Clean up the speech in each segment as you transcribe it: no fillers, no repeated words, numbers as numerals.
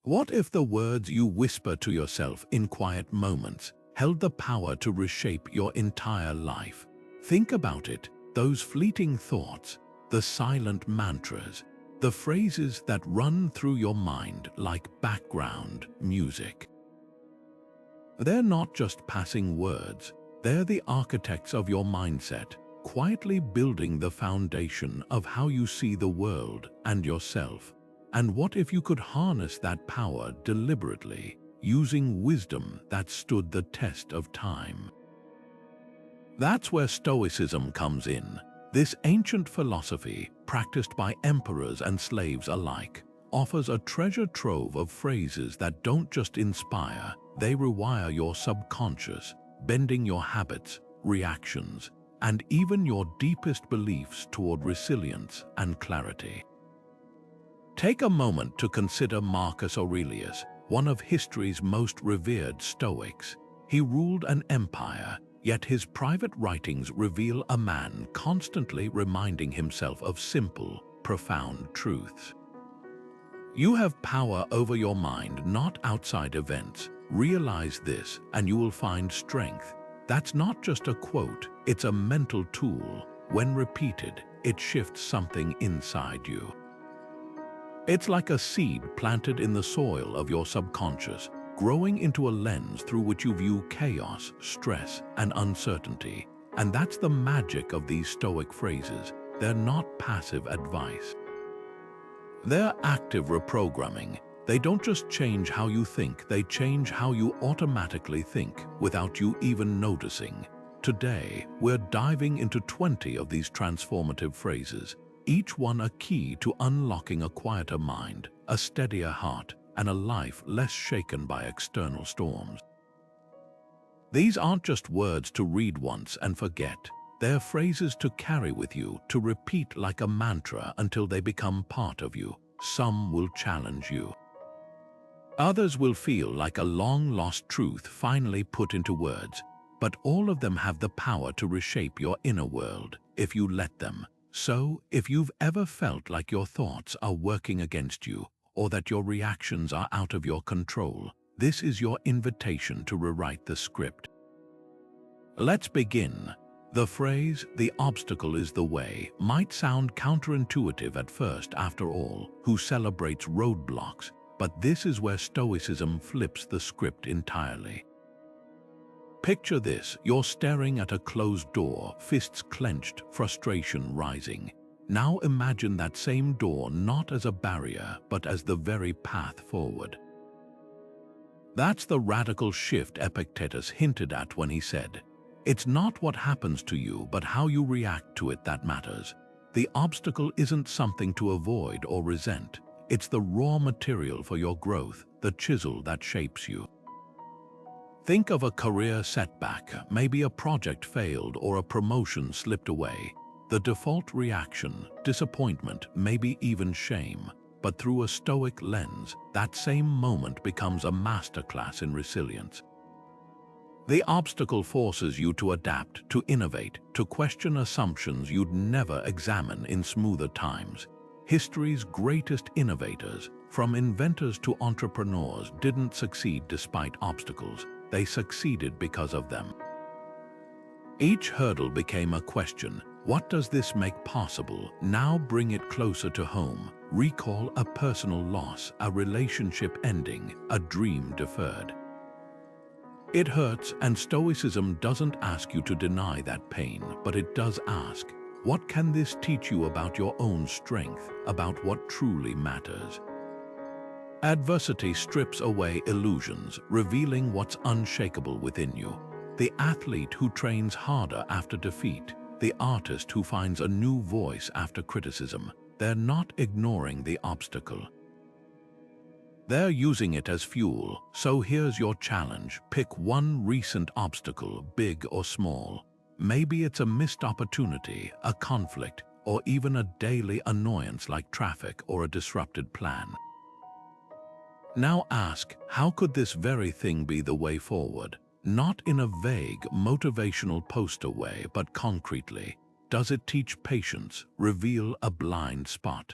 What if the words you whisper to yourself in quiet moments held the power to reshape your entire life? Think about it, those fleeting thoughts, the silent mantras, the phrases that run through your mind like background music. They're not just passing words, they're the architects of your mindset, quietly building the foundation of how you see the world and yourself. And what if you could harness that power deliberately, using wisdom that stood the test of time? That's where Stoicism comes in. This ancient philosophy, practiced by emperors and slaves alike, offers a treasure trove of phrases that don't just inspire, they rewire your subconscious, bending your habits, reactions, and even your deepest beliefs toward resilience and clarity. Take a moment to consider Marcus Aurelius, one of history's most revered Stoics. He ruled an empire, yet his private writings reveal a man constantly reminding himself of simple, profound truths. You have power over your mind, not outside events. Realize this, and you will find strength. That's not just a quote, it's a mental tool. When repeated, it shifts something inside you. It's like a seed planted in the soil of your subconscious, growing into a lens through which you view chaos, stress, and uncertainty. And that's the magic of these Stoic phrases. They're not passive advice. They're active reprogramming. They don't just change how you think, they change how you automatically think without you even noticing. Today, we're diving into 20 of these transformative phrases, each one a key to unlocking a quieter mind, a steadier heart, and a life less shaken by external storms. These aren't just words to read once and forget. They're phrases to carry with you, to repeat like a mantra until they become part of you. Some will challenge you. Others will feel like a long-lost truth finally put into words, but all of them have the power to reshape your inner world if you let them. So, if you've ever felt like your thoughts are working against you, or that your reactions are out of your control, this is your invitation to rewrite the script. Let's begin. The phrase, "the obstacle is the way," might sound counterintuitive at first. After all, who celebrates roadblocks? But this is where Stoicism flips the script entirely. Picture this, you're staring at a closed door, fists clenched, frustration rising. Now imagine that same door not as a barrier, but as the very path forward. That's the radical shift Epictetus hinted at when he said, "It's not what happens to you, but how you react to it that matters." The obstacle isn't something to avoid or resent. It's the raw material for your growth, the chisel that shapes you. Think of a career setback, maybe a project failed or a promotion slipped away. The default reaction, disappointment, maybe even shame. But through a Stoic lens, that same moment becomes a masterclass in resilience. The obstacle forces you to adapt, to innovate, to question assumptions you'd never examine in smoother times. History's greatest innovators, from inventors to entrepreneurs, didn't succeed despite obstacles. They succeeded because of them. Each hurdle became a question. What does this make possible? Now bring it closer to home. Recall a personal loss, a relationship ending, a dream deferred. It hurts, and Stoicism doesn't ask you to deny that pain, but it does ask, what can this teach you about your own strength, about what truly matters? Adversity strips away illusions, revealing what's unshakable within you. The athlete who trains harder after defeat, the artist who finds a new voice after criticism, they're not ignoring the obstacle. They're using it as fuel. So here's your challenge. Pick one recent obstacle, big or small. Maybe it's a missed opportunity, a conflict, or even a daily annoyance like traffic or a disrupted plan. Now ask, how could this very thing be the way forward? Not in a vague, motivational poster way, but concretely. Does it teach patience, reveal a blind spot?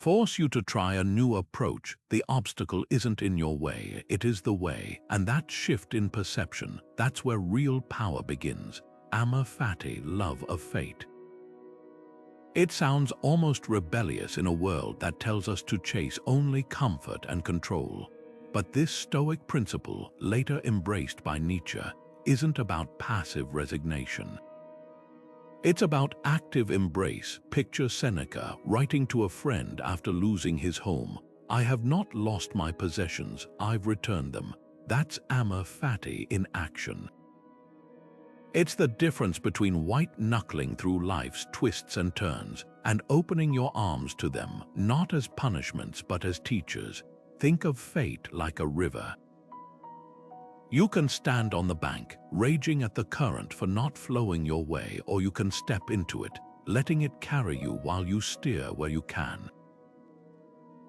Force you to try a new approach. The obstacle isn't in your way, it is the way. And that shift in perception, that's where real power begins. Amor Fati, love of fate. It sounds almost rebellious in a world that tells us to chase only comfort and control. But this Stoic principle, later embraced by Nietzsche, isn't about passive resignation. It's about active embrace. Picture Seneca writing to a friend after losing his home. "I have not lost my possessions, I've returned them." That's Amor Fati in action. It's the difference between white-knuckling through life's twists and turns and opening your arms to them, not as punishments but as teachers. Think of fate like a river. You can stand on the bank, raging at the current for not flowing your way, or you can step into it, letting it carry you while you steer where you can.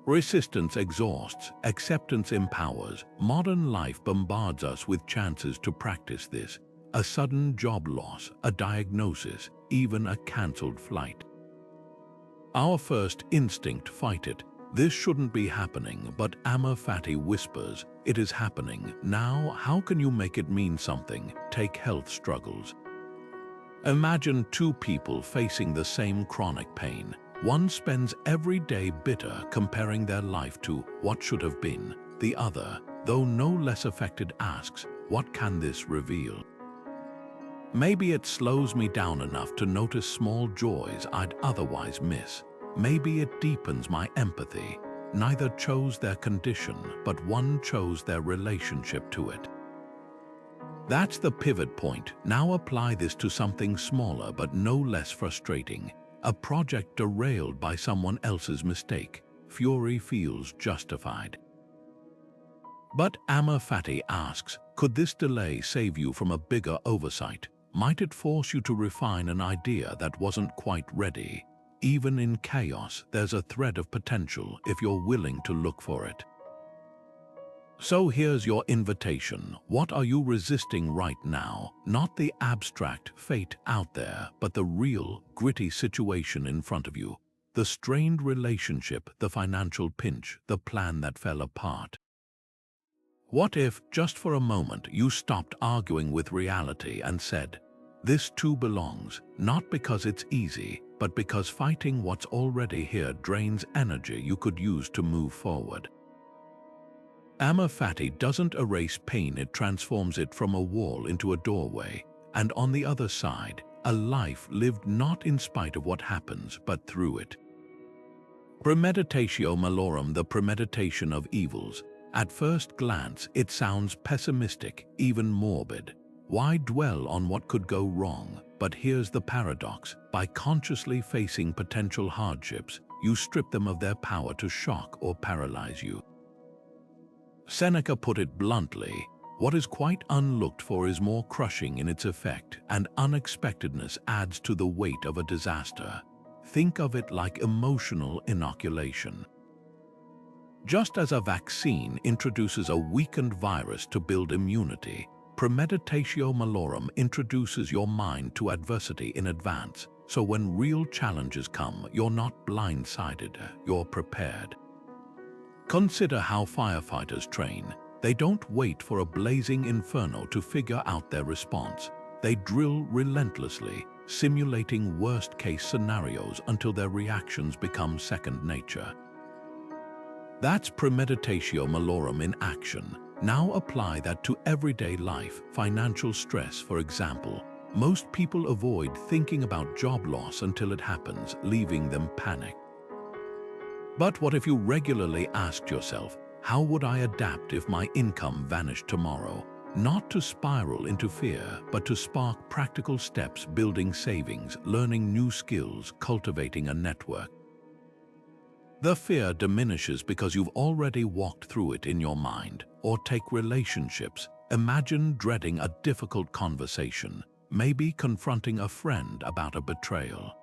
Resistance exhausts, acceptance empowers. Modern life bombards us with chances to practice this. A sudden job loss, a diagnosis, even a cancelled flight. Our first instinct: fight it. This shouldn't be happening, but Amor Fati whispers, it is happening. Now, how can you make it mean something? Take health struggles. Imagine two people facing the same chronic pain. One spends every day bitter, comparing their life to what should have been. The other, though no less affected, asks, what can this reveal? Maybe it slows me down enough to notice small joys I'd otherwise miss. Maybe it deepens my empathy. Neither chose their condition, but one chose their relationship to it. That's the pivot point. Now apply this to something smaller but no less frustrating. A project derailed by someone else's mistake. Fury feels justified. But Amor Fati asks, could this delay save you from a bigger oversight? Might it force you to refine an idea that wasn't quite ready? Even in chaos, there's a thread of potential if you're willing to look for it. So here's your invitation. What are you resisting right now? Not the abstract fate out there, but the real, gritty situation in front of you. The strained relationship, the financial pinch, the plan that fell apart. What if, just for a moment, you stopped arguing with reality and said, this too belongs, not because it's easy, but because fighting what's already here drains energy you could use to move forward. Amor Fati doesn't erase pain, it transforms it from a wall into a doorway, and on the other side, a life lived not in spite of what happens, but through it. Premeditatio Malorum, the premeditation of evils. At first glance, it sounds pessimistic, even morbid. Why dwell on what could go wrong? But here's the paradox. By consciously facing potential hardships, you strip them of their power to shock or paralyze you. Seneca put it bluntly, what is quite unlooked for is more crushing in its effect, and unexpectedness adds to the weight of a disaster. Think of it like emotional inoculation. Just as a vaccine introduces a weakened virus to build immunity, Premeditatio Malorum introduces your mind to adversity in advance, so when real challenges come, you're not blindsided, you're prepared. Consider how firefighters train. They don't wait for a blazing inferno to figure out their response. They drill relentlessly, simulating worst-case scenarios until their reactions become second nature. That's Premeditatio Malorum in action. Now apply that to everyday life. Financial stress, for example. Most people avoid thinking about job loss until it happens, leaving them panicked. But what if you regularly asked yourself, how would I adapt if my income vanished tomorrow? Not to spiral into fear, but to spark practical steps, building savings, learning new skills, cultivating a network. The fear diminishes because you've already walked through it in your mind. Or take relationships. Imagine dreading a difficult conversation, maybe confronting a friend about a betrayal.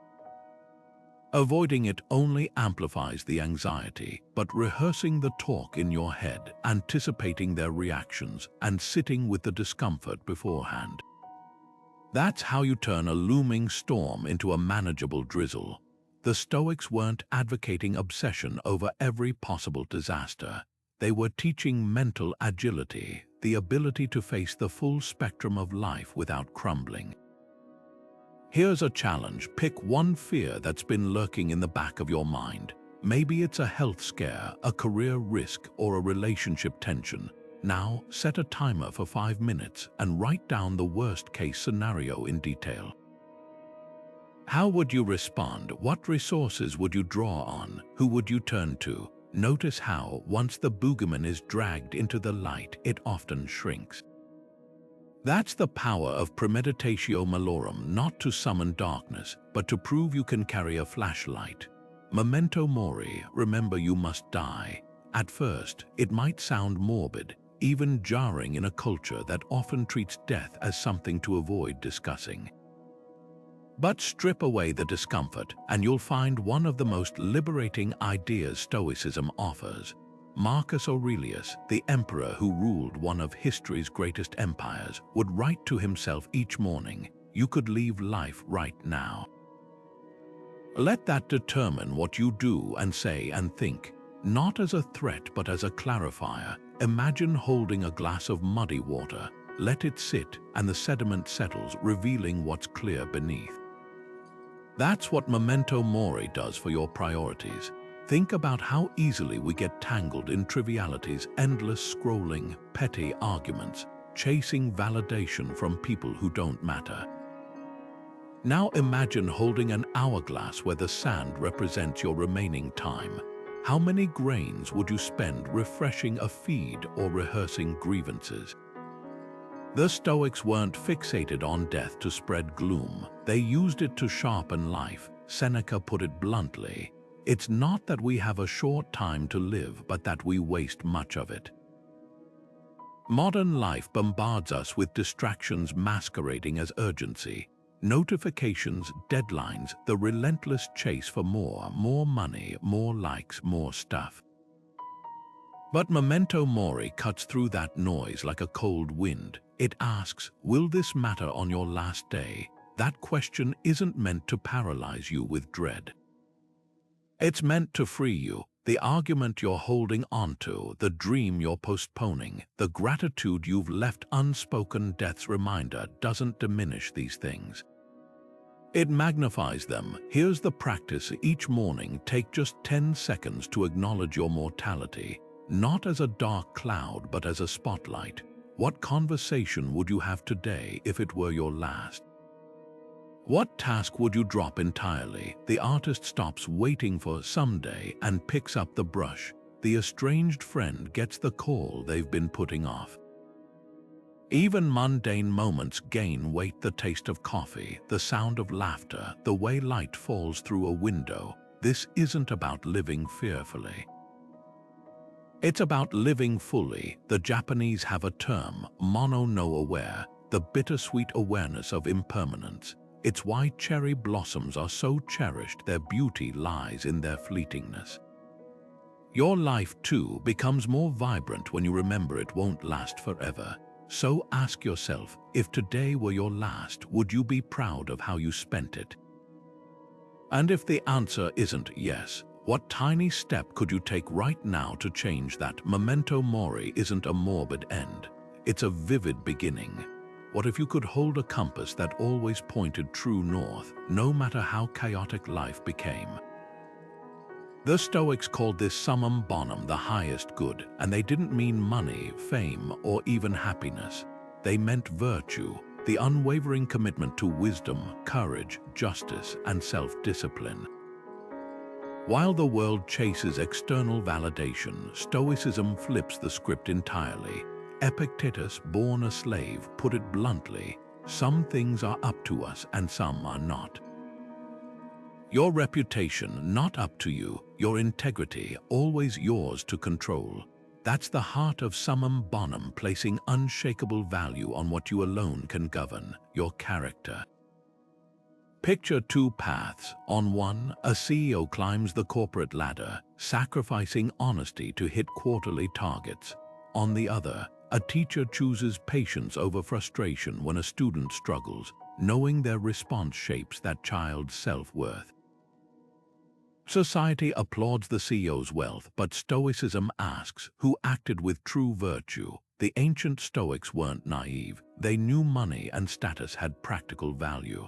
Avoiding it only amplifies the anxiety, but rehearsing the talk in your head, anticipating their reactions, and sitting with the discomfort beforehand. That's how you turn a looming storm into a manageable drizzle. The Stoics weren't advocating obsession over every possible disaster. They were teaching mental agility, the ability to face the full spectrum of life without crumbling. Here's a challenge. Pick one fear that's been lurking in the back of your mind. Maybe it's a health scare, a career risk, or a relationship tension. Now, set a timer for 5 minutes and write down the worst-case scenario in detail. How would you respond? What resources would you draw on? Who would you turn to? Notice how, once the boogeyman is dragged into the light, it often shrinks. That's the power of Premeditatio Malorum, not to summon darkness, but to prove you can carry a flashlight. Memento Mori, remember you must die. At first, it might sound morbid, even jarring in a culture that often treats death as something to avoid discussing. But strip away the discomfort, and you'll find one of the most liberating ideas Stoicism offers. Marcus Aurelius, the emperor who ruled one of history's greatest empires, would write to himself each morning, "You could leave life right now." Let that determine what you do and say and think, not as a threat but as a clarifier. Imagine holding a glass of muddy water. Let it sit, and the sediment settles, revealing what's clear beneath. That's what Memento Mori does for your priorities. Think about how easily we get tangled in trivialities, endless scrolling, petty arguments, chasing validation from people who don't matter. Now imagine holding an hourglass where the sand represents your remaining time. How many grains would you spend refreshing a feed or rehearsing grievances? The Stoics weren't fixated on death to spread gloom. They used it to sharpen life. Seneca put it bluntly, "It's not that we have a short time to live, but that we waste much of it." Modern life bombards us with distractions masquerading as urgency. Notifications, deadlines, the relentless chase for more money, more likes, more stuff. But Memento Mori cuts through that noise like a cold wind. It asks, will this matter on your last day? That question isn't meant to paralyze you with dread. It's meant to free you. The argument you're holding onto, the dream you're postponing, the gratitude you've left unspoken, death's reminder doesn't diminish these things. It magnifies them. Here's the practice. Each morning, take just 10 seconds to acknowledge your mortality, not as a dark cloud, but as a spotlight. What conversation would you have today if it were your last? What task would you drop entirely? The artist stops waiting for someday and picks up the brush. The estranged friend gets the call they've been putting off. Even mundane moments gain weight. The taste of coffee, the sound of laughter, the way light falls through a window. This isn't about living fearfully. It's about living fully. The Japanese have a term, mono no aware, the bittersweet awareness of impermanence. It's why cherry blossoms are so cherished. Their beauty lies in their fleetingness. Your life, too, becomes more vibrant when you remember it won't last forever. So ask yourself, if today were your last, would you be proud of how you spent it? And if the answer isn't yes, what tiny step could you take right now to change that? Memento Mori isn't a morbid end. It's a vivid beginning. What if you could hold a compass that always pointed true north, no matter how chaotic life became? The Stoics called this Summum Bonum, the highest good, and they didn't mean money, fame, or even happiness. They meant virtue, the unwavering commitment to wisdom, courage, justice, and self-discipline. While the world chases external validation, Stoicism flips the script entirely. Epictetus, born a slave, put it bluntly, some things are up to us and some are not. Your reputation, not up to you. Your integrity, always yours to control. That's the heart of Summum Bonum, placing unshakable value on what you alone can govern, your character. Picture two paths. On one, a CEO climbs the corporate ladder, sacrificing honesty to hit quarterly targets. On the other, a teacher chooses patience over frustration when a student struggles, knowing their response shapes that child's self-worth. Society applauds the CEO's wealth, but Stoicism asks, who acted with true virtue? The ancient Stoics weren't naive. They knew money and status had practical value.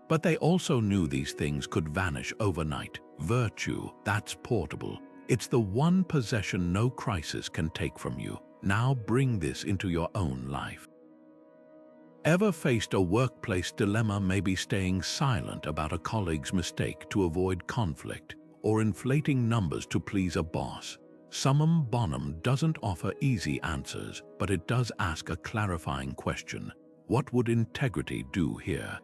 But they also knew these things could vanish overnight. Virtue, that's portable. It's the one possession no crisis can take from you. Now bring this into your own life. Ever faced a workplace dilemma, maybe staying silent about a colleague's mistake to avoid conflict, or inflating numbers to please a boss? Summum Bonum doesn't offer easy answers, but it does ask a clarifying question. What would integrity do here?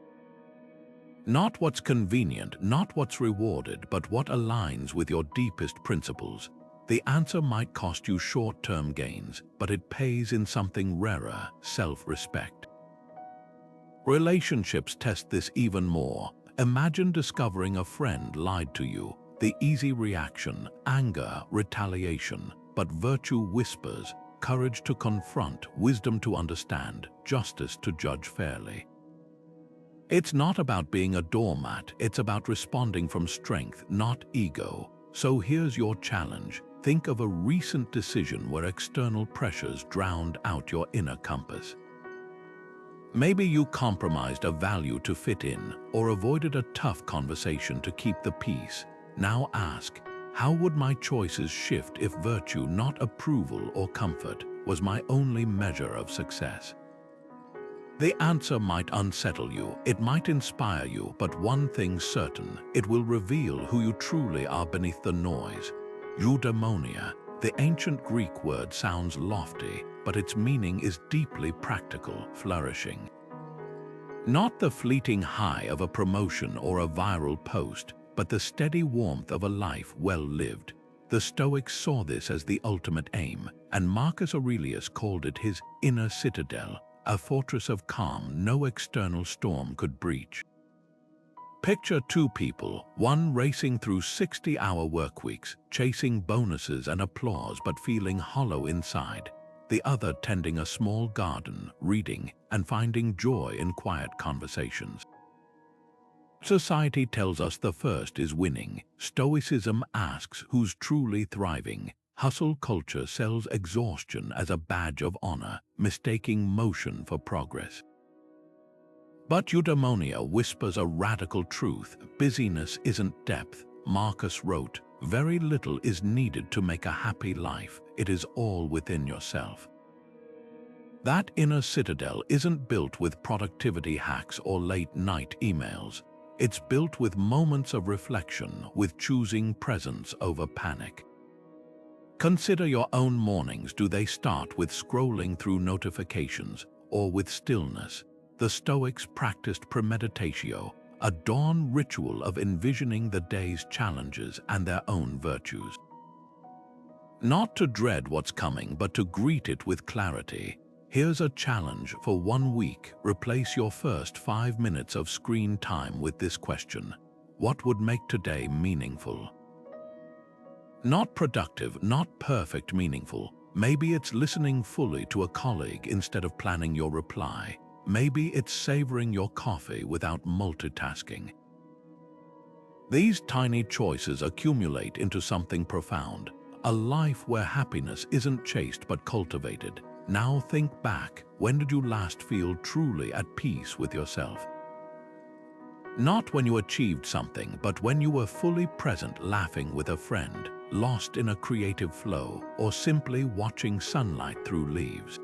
Not what's convenient, not what's rewarded, but what aligns with your deepest principles. The answer might cost you short-term gains, but it pays in something rarer: self-respect. Relationships test this even more. Imagine discovering a friend lied to you. The easy reaction: anger, retaliation. But virtue whispers: courage to confront, wisdom to understand, justice to judge fairly. It's not about being a doormat, it's about responding from strength, not ego. So here's your challenge. Think of a recent decision where external pressures drowned out your inner compass. Maybe you compromised a value to fit in, or avoided a tough conversation to keep the peace. Now ask, how would my choices shift if virtue, not approval or comfort, was my only measure of success? The answer might unsettle you, it might inspire you, but one thing's certain: it will reveal who you truly are beneath the noise. Eudaimonia, the ancient Greek word, sounds lofty, but its meaning is deeply practical: flourishing. Not the fleeting high of a promotion or a viral post, but the steady warmth of a life well lived. The Stoics saw this as the ultimate aim, and Marcus Aurelius called it his inner citadel, a fortress of calm no external storm could breach. Picture two people, one racing through 60-hour workweeks, chasing bonuses and applause but feeling hollow inside. The other tending a small garden, reading, and finding joy in quiet conversations. Society tells us the first is winning. Stoicism asks who's truly thriving. Hustle culture sells exhaustion as a badge of honor, mistaking motion for progress. But Eudaimonia whispers a radical truth: busyness isn't depth. Marcus wrote, "Very little is needed to make a happy life. It is all within yourself." That inner citadel isn't built with productivity hacks or late-night emails. It's built with moments of reflection, with choosing presence over panic. Consider your own mornings. Do they start with scrolling through notifications, or with stillness? The Stoics practiced premeditatio, a dawn ritual of envisioning the day's challenges and their own virtues. Not to dread what's coming, but to greet it with clarity. Here's a challenge for 1 week. Replace your first 5 minutes of screen time with this question: what would make today meaningful? Not productive, not perfect, meaningful. Maybe it's listening fully to a colleague instead of planning your reply. Maybe it's savoring your coffee without multitasking. These tiny choices accumulate into something profound, a life where happiness isn't chased but cultivated. Now think back. When did you last feel truly at peace with yourself? Not when you achieved something, but when you were fully present, laughing with a friend, lost in a creative flow, or simply watching sunlight through leaves.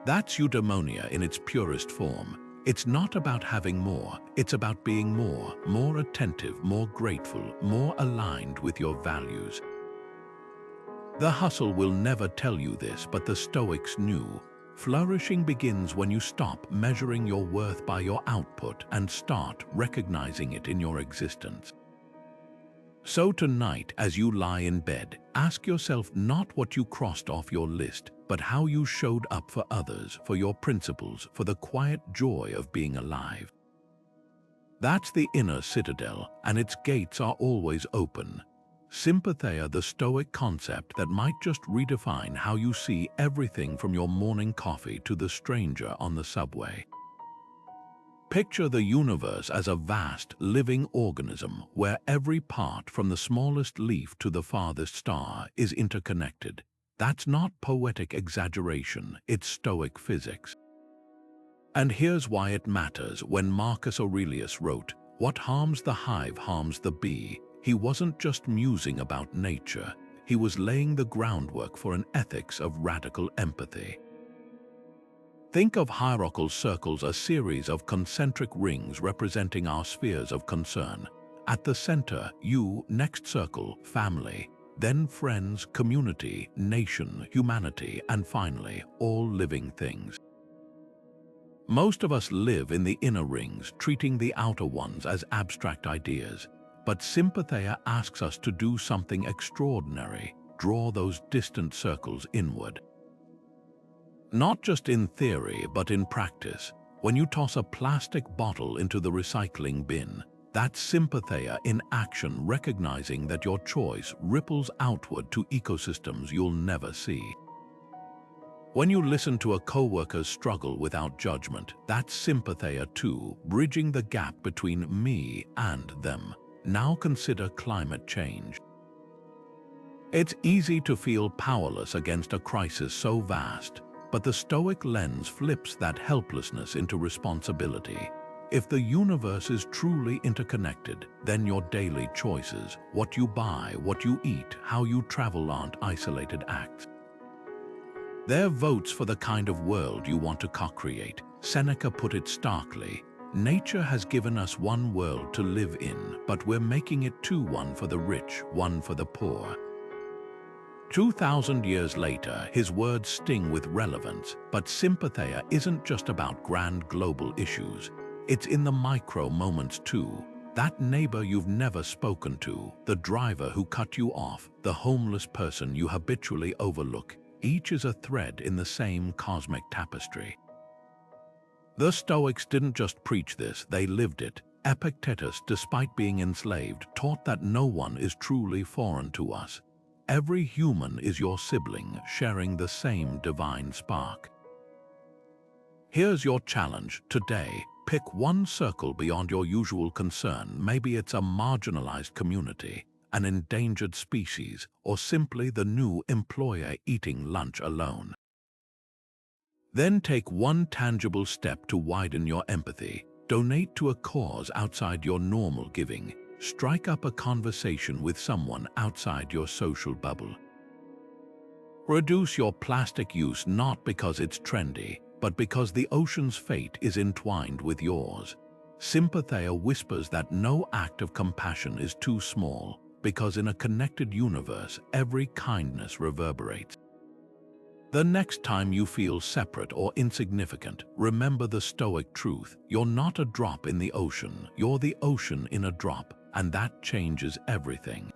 That's Eudaimonia in its purest form. It's not about having more, it's about being more attentive, more grateful, more aligned with your values. The hustle will never tell you this, but the Stoics knew. Flourishing begins when you stop measuring your worth by your output and start recognizing it in your existence. So tonight, as you lie in bed, ask yourself not what you crossed off your list, but how you showed up for others, for your principles, for the quiet joy of being alive. That's the inner citadel, and its gates are always open. Sympathia, the Stoic concept that might just redefine how you see everything from your morning coffee to the stranger on the subway. Picture the universe as a vast, living organism where every part, from the smallest leaf to the farthest star, is interconnected. That's not poetic exaggeration, it's Stoic physics. And here's why it matters. When Marcus Aurelius wrote, "What harms the hive harms the bee," he wasn't just musing about nature, he was laying the groundwork for an ethics of radical empathy. Think of hierarchical circles, a series of concentric rings representing our spheres of concern. At the center, you, next circle, family, then friends, community, nation, humanity, and finally, all living things. Most of us live in the inner rings, treating the outer ones as abstract ideas. But Sympathia asks us to do something extraordinary, draw those distant circles inward. Not just in theory, but in practice. When you toss a plastic bottle into the recycling bin, that's Sympathia in action, recognizing that your choice ripples outward to ecosystems you'll never see. When you listen to a coworker's struggle without judgment, that's Sympathia too, bridging the gap between me and them. Now consider climate change. It's easy to feel powerless against a crisis so vast, but the Stoic lens flips that helplessness into responsibility. If the universe is truly interconnected, then your daily choices, what you buy, what you eat, how you travel, aren't isolated acts. They're votes for the kind of world you want to co-create. Seneca put it starkly, "Nature has given us one world to live in, but we're making it two, one for the rich, one for the poor." 2,000 years later, his words sting with relevance, but Sympathia isn't just about grand global issues. It's in the micro moments too. That neighbor you've never spoken to, the driver who cut you off, the homeless person you habitually overlook, each is a thread in the same cosmic tapestry. The Stoics didn't just preach this, they lived it. Epictetus, despite being enslaved, taught that no one is truly foreign to us. Every human is your sibling, sharing the same divine spark. Here's your challenge today. Pick one circle beyond your usual concern. Maybe it's a marginalized community, an endangered species, or simply the new employer eating lunch alone. Then take one tangible step to widen your empathy. Donate to a cause outside your normal giving. Strike up a conversation with someone outside your social bubble. Reduce your plastic use not because it's trendy, but because the ocean's fate is entwined with yours. Sympathia whispers that no act of compassion is too small, because in a connected universe, every kindness reverberates. The next time you feel separate or insignificant, remember the Stoic truth. You're not a drop in the ocean, you're the ocean in a drop, and that changes everything.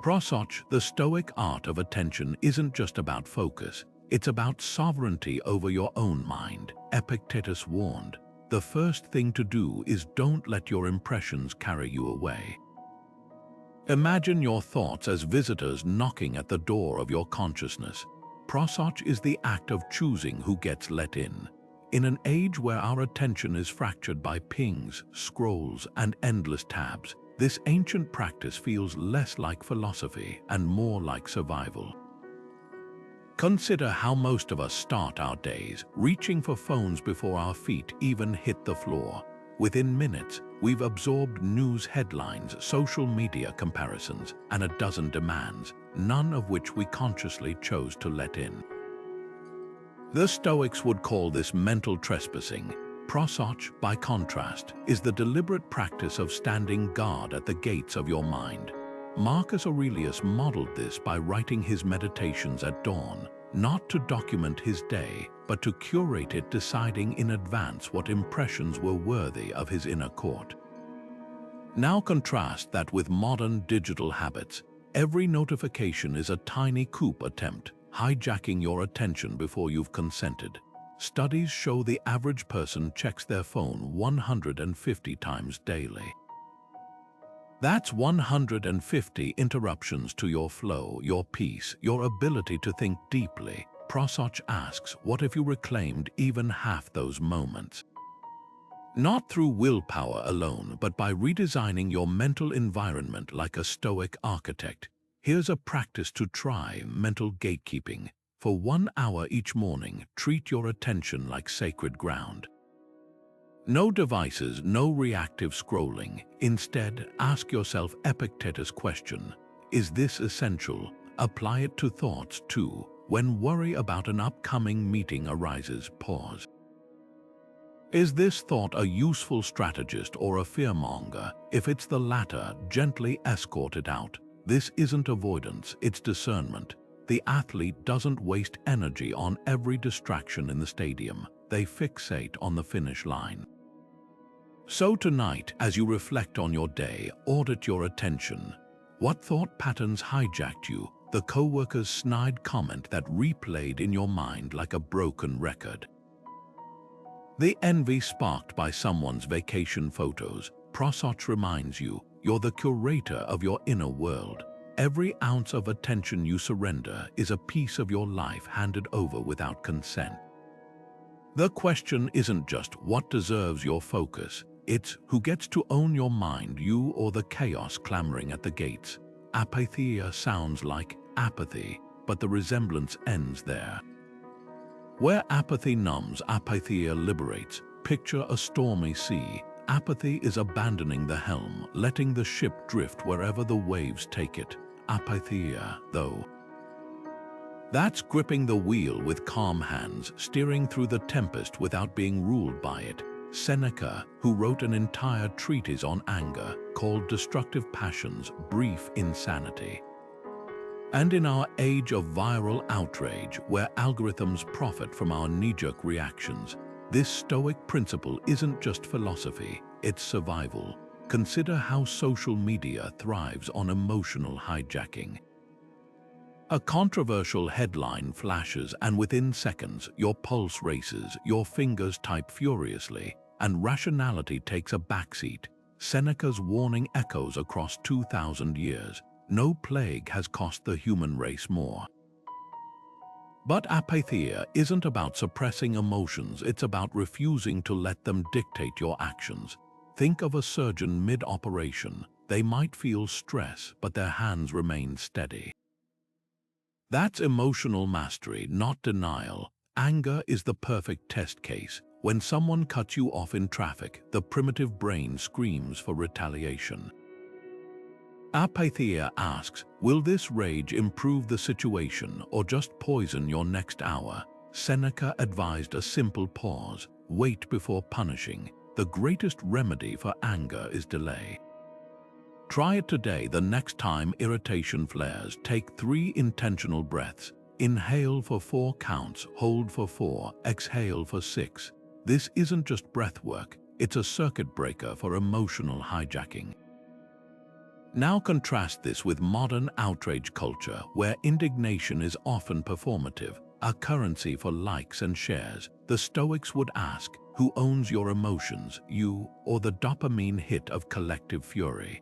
Prosoch, the Stoic art of attention, isn't just about focus, it's about sovereignty over your own mind. Epictetus warned, the first thing to do is don't let your impressions carry you away. Imagine your thoughts as visitors knocking at the door of your consciousness. Prosoch is the act of choosing who gets let in. In an age where our attention is fractured by pings, scrolls, and endless tabs, this ancient practice feels less like philosophy and more like survival. Consider how most of us start our days, reaching for phones before our feet even hit the floor. Within minutes, we've absorbed news headlines, social media comparisons, and a dozen demands, none of which we consciously chose to let in. The Stoics would call this mental trespassing. Prosoch, by contrast, is the deliberate practice of standing guard at the gates of your mind. Marcus Aurelius modeled this by writing his meditations at dawn, not to document his day, but to curate it, deciding in advance what impressions were worthy of his inner court. Now contrast that with modern digital habits. Every notification is a tiny coup attempt, hijacking your attention before you've consented. Studies show the average person checks their phone 150 times daily. That's 150 interruptions to your flow, your peace, your ability to think deeply. Prosoch asks, what if you reclaimed even half those moments? Not through willpower alone, but by redesigning your mental environment like a Stoic architect. Here's a practice to try: mental gatekeeping. For 1 hour each morning, treat your attention like sacred ground. No devices, no reactive scrolling. Instead, ask yourself Epictetus' question: is this essential? Apply it to thoughts too. When worry about an upcoming meeting arises, pause. Is this thought a useful strategist or a fearmonger? If it's the latter, gently escort it out. This isn't avoidance, it's discernment. The athlete doesn't waste energy on every distraction in the stadium. They fixate on the finish line. So tonight, as you reflect on your day, audit your attention. What thought patterns hijacked you? The coworker's snide comment that replayed in your mind like a broken record. The envy sparked by someone's vacation photos. Prosoch reminds you, you're the curator of your inner world. Every ounce of attention you surrender is a piece of your life handed over without consent. The question isn't just what deserves your focus, it's who gets to own your mind, you or the chaos clamoring at the gates. Apatheia sounds like apathy, but the resemblance ends there. Where apathy numbs, apatheia liberates. Picture a stormy sea. Apathy is abandoning the helm, letting the ship drift wherever the waves take it. Apatheia, though, that's gripping the wheel with calm hands, steering through the tempest without being ruled by it. Seneca, who wrote an entire treatise on anger, called destructive passions brief insanity. And in our age of viral outrage, where algorithms profit from our knee-jerk reactions, this Stoic principle isn't just philosophy, it's survival. Consider how social media thrives on emotional hijacking. A controversial headline flashes, and within seconds, your pulse races, your fingers type furiously, and rationality takes a backseat. Seneca's warning echoes across 2,000 years. No plague has cost the human race more. But apatheia isn't about suppressing emotions, it's about refusing to let them dictate your actions. Think of a surgeon mid-operation. They might feel stress, but their hands remain steady. That's emotional mastery, not denial. Anger is the perfect test case. When someone cuts you off in traffic, the primitive brain screams for retaliation. Apatheia asks, will this rage improve the situation or just poison your next hour? Seneca advised a simple pause. Wait before punishing. The greatest remedy for anger is delay. Try it today. The next time irritation flares, take 3 intentional breaths. Inhale for 4 counts, hold for 4, exhale for 6. This isn't just breath work, it's a circuit breaker for emotional hijacking. Now contrast this with modern outrage culture, where indignation is often performative, a currency for likes and shares. The Stoics would ask, who owns your emotions, you or the dopamine hit of collective fury?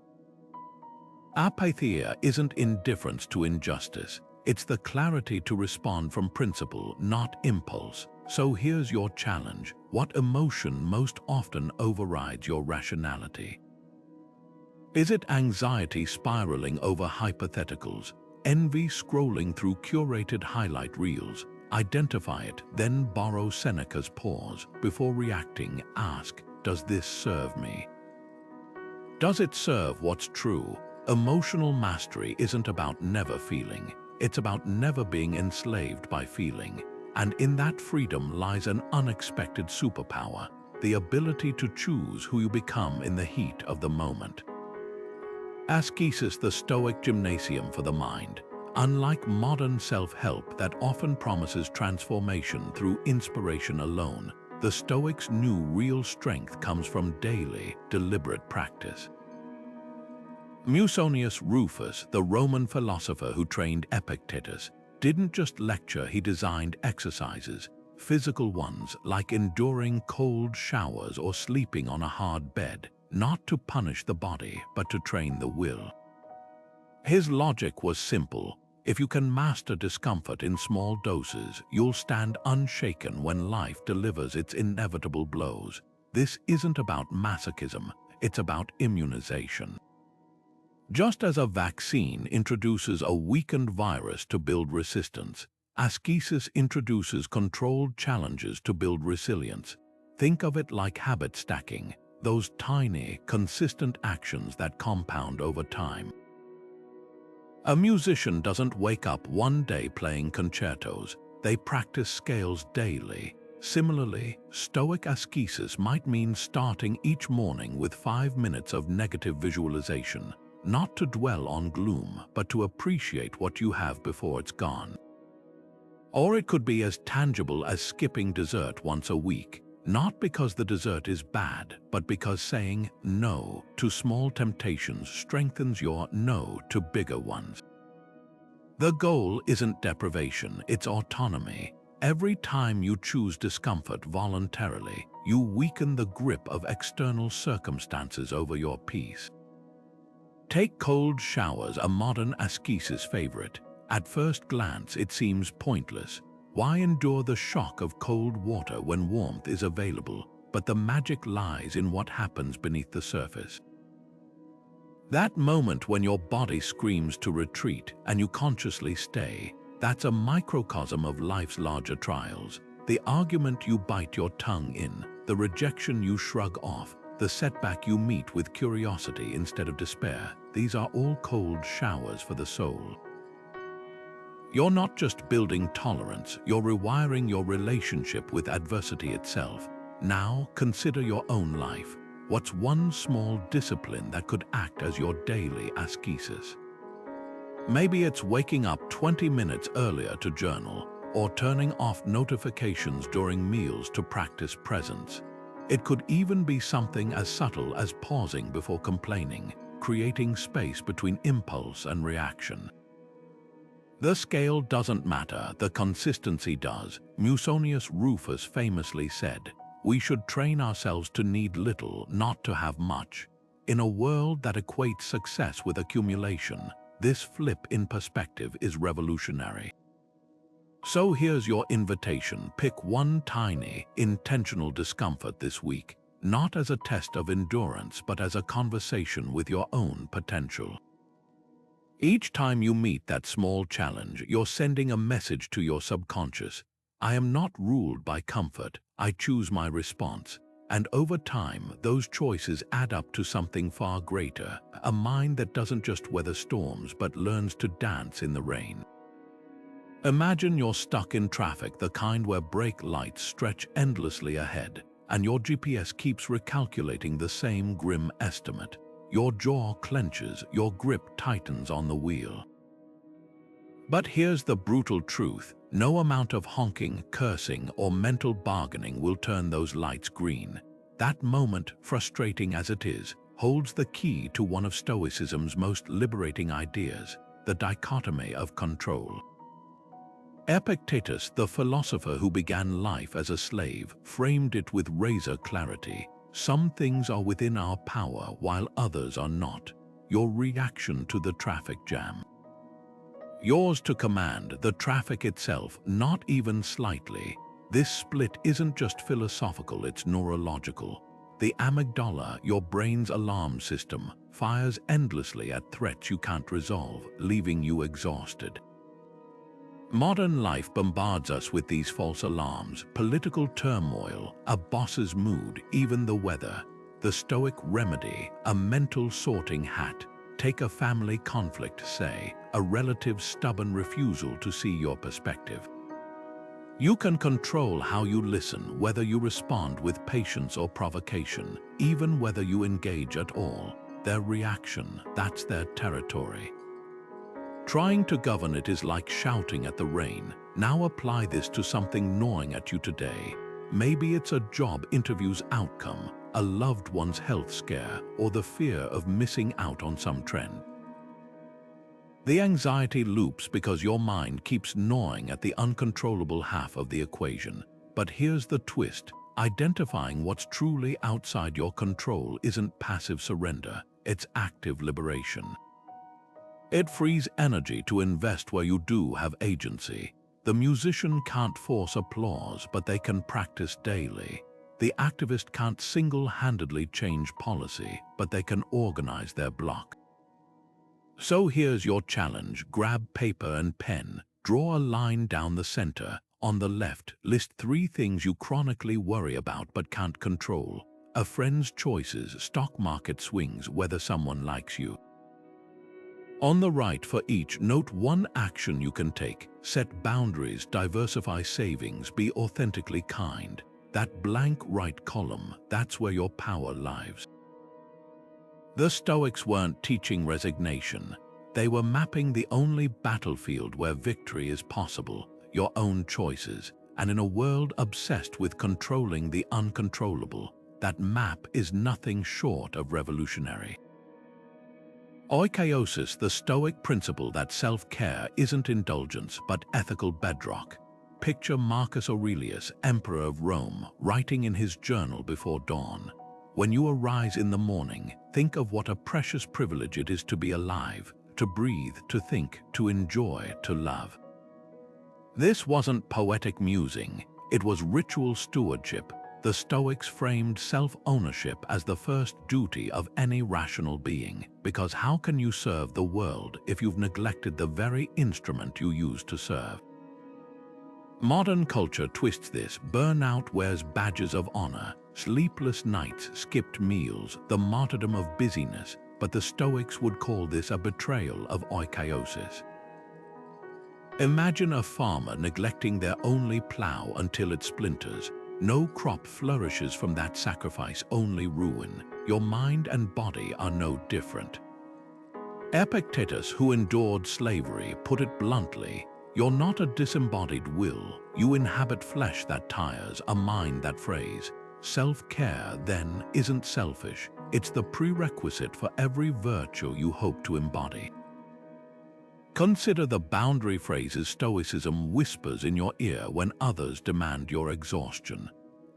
Apatheia isn't indifference to injustice, it's the clarity to respond from principle, not impulse. So here's your challenge. What emotion most often overrides your rationality? Is it anxiety spiraling over hypotheticals, envy scrolling through curated highlight reels? Identify it, then borrow Seneca's pause. Before reacting, ask, does this serve me? Does it serve what's true? Emotional mastery isn't about never feeling, it's about never being enslaved by feeling. And in that freedom lies an unexpected superpower, the ability to choose who you become in the heat of the moment. Ascesis, the Stoic gymnasium for the mind. Unlike modern self-help that often promises transformation through inspiration alone, the Stoics knew real strength comes from daily, deliberate practice. Musonius Rufus, the Roman philosopher who trained Epictetus, didn't just lecture, he designed exercises, physical ones like enduring cold showers or sleeping on a hard bed, not to punish the body, but to train the will. His logic was simple. If you can master discomfort in small doses, you'll stand unshaken when life delivers its inevitable blows. This isn't about masochism, it's about immunization. Just as a vaccine introduces a weakened virus to build resistance, ascesis introduces controlled challenges to build resilience. Think of it like habit stacking, those tiny, consistent actions that compound over time. A musician doesn't wake up one day playing concertos, they practice scales daily. Similarly, Stoic ascesis might mean starting each morning with 5 minutes of negative visualization, not to dwell on gloom, but to appreciate what you have before it's gone. Or it could be as tangible as skipping dessert once a week, not because the dessert is bad, but because saying no to small temptations strengthens your no to bigger ones. The goal isn't deprivation, it's autonomy. Every time you choose discomfort voluntarily, you weaken the grip of external circumstances over your peace. Take cold showers, a modern ascesis favorite. At first glance, it seems pointless. Why endure the shock of cold water when warmth is available? But the magic lies in what happens beneath the surface. That moment when your body screams to retreat and you consciously stay, that's a microcosm of life's larger trials. The argument you bite your tongue in, the rejection you shrug off, the setback you meet with curiosity instead of despair, these are all cold showers for the soul. You're not just building tolerance, you're rewiring your relationship with adversity itself. Now, consider your own life. What's one small discipline that could act as your daily ascesis? Maybe it's waking up 20 minutes earlier to journal, or turning off notifications during meals to practice presence. It could even be something as subtle as pausing before complaining, creating space between impulse and reaction. The scale doesn't matter, the consistency does. Musonius Rufus famously said, "We should train ourselves to need little, not to have much." In a world that equates success with accumulation, this flip in perspective is revolutionary. So here's your invitation. Pick one tiny, intentional discomfort this week, not as a test of endurance, but as a conversation with your own potential. Each time you meet that small challenge, you're sending a message to your subconscious. I am not ruled by comfort, I choose my response. And over time, those choices add up to something far greater, a mind that doesn't just weather storms but learns to dance in the rain. Imagine you're stuck in traffic, the kind where brake lights stretch endlessly ahead, and your GPS keeps recalculating the same grim estimate. Your jaw clenches, your grip tightens on the wheel. But here's the brutal truth. No amount of honking, cursing, or mental bargaining will turn those lights green. That moment, frustrating as it is, holds the key to one of Stoicism's most liberating ideas, the dichotomy of control. Epictetus, the philosopher who began life as a slave, framed it with razor clarity. Some things are within our power while others are not. Your reaction to the traffic jam. Yours to command, the traffic itself, not even slightly. This split isn't just philosophical, it's neurological. The amygdala, your brain's alarm system, fires endlessly at threats you can't resolve, leaving you exhausted. Modern life bombards us with these false alarms: political turmoil, a boss's mood, even the weather. The Stoic remedy, a mental sorting hat. Take a family conflict, say, a relative's stubborn refusal to see your perspective. You can control how you listen, whether you respond with patience or provocation, even whether you engage at all. Their reaction, that's their territory. Trying to govern it is like shouting at the rain. Now apply this to something gnawing at you today. Maybe it's a job interview's outcome, a loved one's health scare, or the fear of missing out on some trend. The anxiety loops because your mind keeps gnawing at the uncontrollable half of the equation. But here's the twist. Identifying what's truly outside your control isn't passive surrender, it's active liberation. It frees energy to invest where you do have agency. The musician can't force applause, but they can practice daily. The activist can't single-handedly change policy, but they can organize their bloc. So here's your challenge. Grab paper and pen, draw a line down the center. On the left, list 3 things you chronically worry about but can't control. A friend's choices, stock market swings, whether someone likes you. On the right, for each, note 1 action you can take. Set boundaries, diversify savings, be authentically kind. That blank right column, that's where your power lies. The Stoics weren't teaching resignation. They were mapping the only battlefield where victory is possible, your own choices. And in a world obsessed with controlling the uncontrollable, that map is nothing short of revolutionary. Oikiosis, the Stoic principle that self-care isn't indulgence but ethical bedrock. Picture Marcus Aurelius, Emperor of Rome, writing in his journal before dawn. When you arise in the morning, think of what a precious privilege it is to be alive, to breathe, to think, to enjoy, to love. This wasn't poetic musing, it was ritual stewardship. The Stoics framed self-ownership as the first duty of any rational being, because how can you serve the world if you've neglected the very instrument you use to serve? Modern culture twists this. Burnout wears badges of honor, sleepless nights, skipped meals, the martyrdom of busyness, but the Stoics would call this a betrayal of oikiosis. Imagine a farmer neglecting their only plow until it splinters. No crop flourishes from that sacrifice, only ruin. Your mind and body are no different. Epictetus, who endured slavery, put it bluntly, "You're not a disembodied will, you inhabit flesh that tires, a mind that frays." Self-care, then, isn't selfish, it's the prerequisite for every virtue you hope to embody. Consider the boundary phrases Stoicism whispers in your ear when others demand your exhaustion.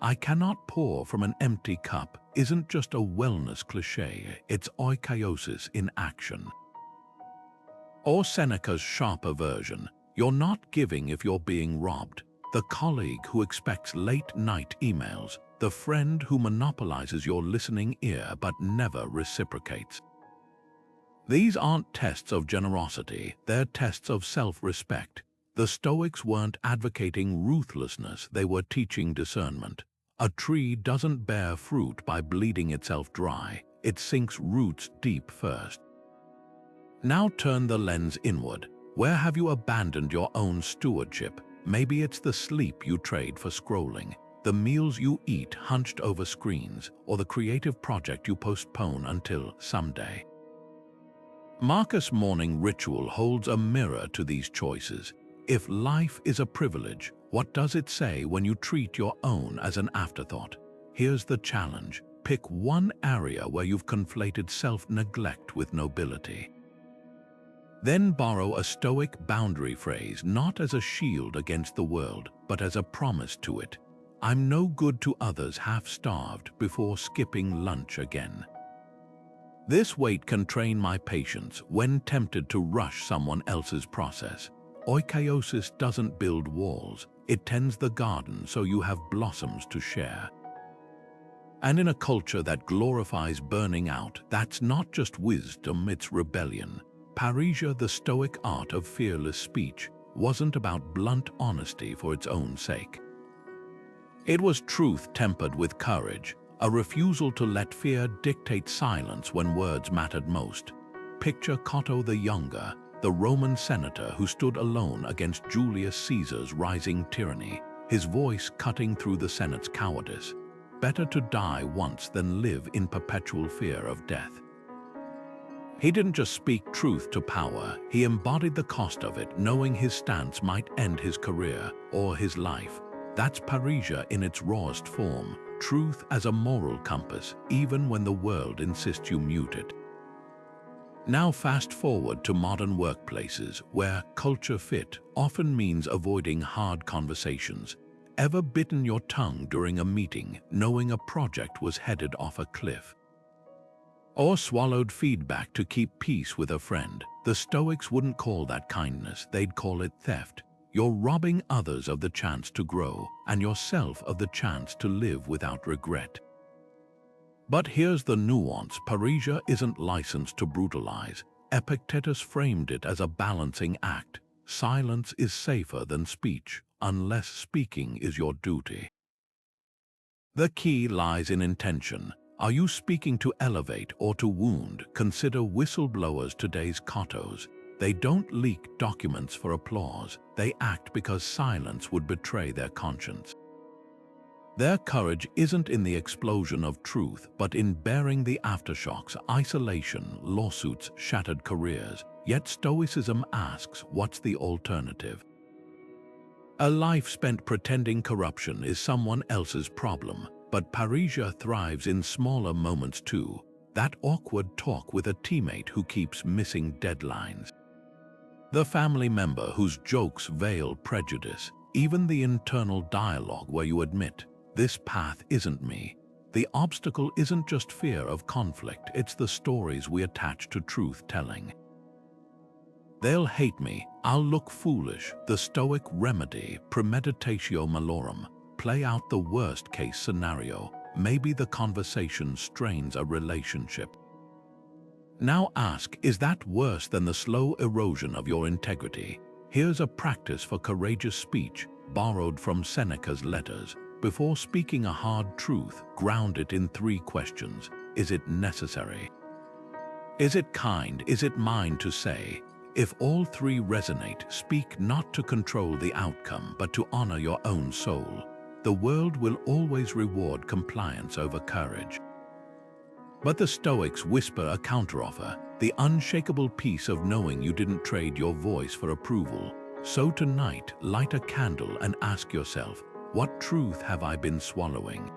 "I cannot pour from an empty cup" isn't just a wellness cliché, it's oikiosis in action. Or Seneca's sharper version, "You're not giving if you're being robbed." The colleague who expects late-night emails, the friend who monopolizes your listening ear but never reciprocates. These aren't tests of generosity, they're tests of self-respect. The Stoics weren't advocating ruthlessness, they were teaching discernment. A tree doesn't bear fruit by bleeding itself dry, it sinks roots deep first. Now turn the lens inward. Where have you abandoned your own stewardship? Maybe it's the sleep you trade for scrolling, the meals you eat hunched over screens, or the creative project you postpone until someday. Marcus' morning ritual holds a mirror to these choices. If life is a privilege, what does it say when you treat your own as an afterthought? Here's the challenge. Pick one area where you've conflated self-neglect with nobility. Then borrow a Stoic boundary phrase, not as a shield against the world, but as a promise to it. "I'm no good to others half-starved before skipping lunch again." This weight can train my patience when tempted to rush someone else's process. Oikiosis doesn't build walls, it tends the garden so you have blossoms to share. And in a culture that glorifies burning out, that's not just wisdom, it's rebellion. Parisia, the Stoic art of fearless speech, wasn't about blunt honesty for its own sake. It was truth tempered with courage, a refusal to let fear dictate silence when words mattered most. Picture Cato the Younger, the Roman senator who stood alone against Julius Caesar's rising tyranny, his voice cutting through the Senate's cowardice. Better to die once than live in perpetual fear of death. He didn't just speak truth to power, he embodied the cost of it, knowing his stance might end his career or his life. That's Parisia in its rawest form, truth as a moral compass, even when the world insists you mute it. Now fast forward to modern workplaces, where culture fit often means avoiding hard conversations. Ever bitten your tongue during a meeting, knowing a project was headed off a cliff? Or swallowed feedback to keep peace with a friend? The Stoics wouldn't call that kindness, they'd call it theft. you're robbing others of the chance to grow and yourself of the chance to live without regret. But here's the nuance: Parisia isn't licensed to brutalize. Epictetus framed it as a balancing act. Silence is safer than speech, unless speaking is your duty. The key lies in intention. Are you speaking to elevate or to wound? Consider whistleblowers today's cottos. They don't leak documents for applause. They act because silence would betray their conscience. Their courage isn't in the explosion of truth, but in bearing the aftershocks: isolation, lawsuits, shattered careers. Yet Stoicism asks, what's the alternative? A life spent pretending corruption is someone else's problem, but Parisia thrives in smaller moments too. That awkward talk with a teammate who keeps missing deadlines. The family member whose jokes veil prejudice. Even the internal dialogue where you admit, this path isn't me. The obstacle isn't just fear of conflict, it's the stories we attach to truth-telling. They'll hate me, I'll look foolish. The Stoic remedy: Premeditatio Malorum. Play out the worst-case scenario. Maybe the conversation strains a relationship. Now ask, is that worse than the slow erosion of your integrity? Here's a practice for courageous speech, borrowed from Seneca's letters. Before speaking a hard truth, ground it in 3 questions. Is it necessary? Is it kind? Is it mine to say? If all 3 resonate, speak not to control the outcome, but to honor your own soul. The world will always reward compliance over courage. But the Stoics whisper a counteroffer: the unshakable peace of knowing you didn't trade your voice for approval. So tonight, light a candle and ask yourself, what truth have I been swallowing?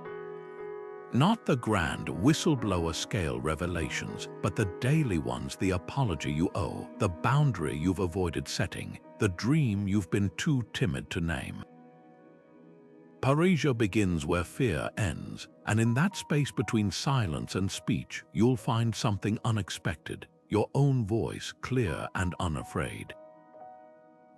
Not the grand whistleblower scale revelations, but the daily ones: the apology you owe, the boundary you've avoided setting, the dream you've been too timid to name. Parisia begins where fear ends, and in that space between silence and speech, you'll find something unexpected: your own voice, clear and unafraid.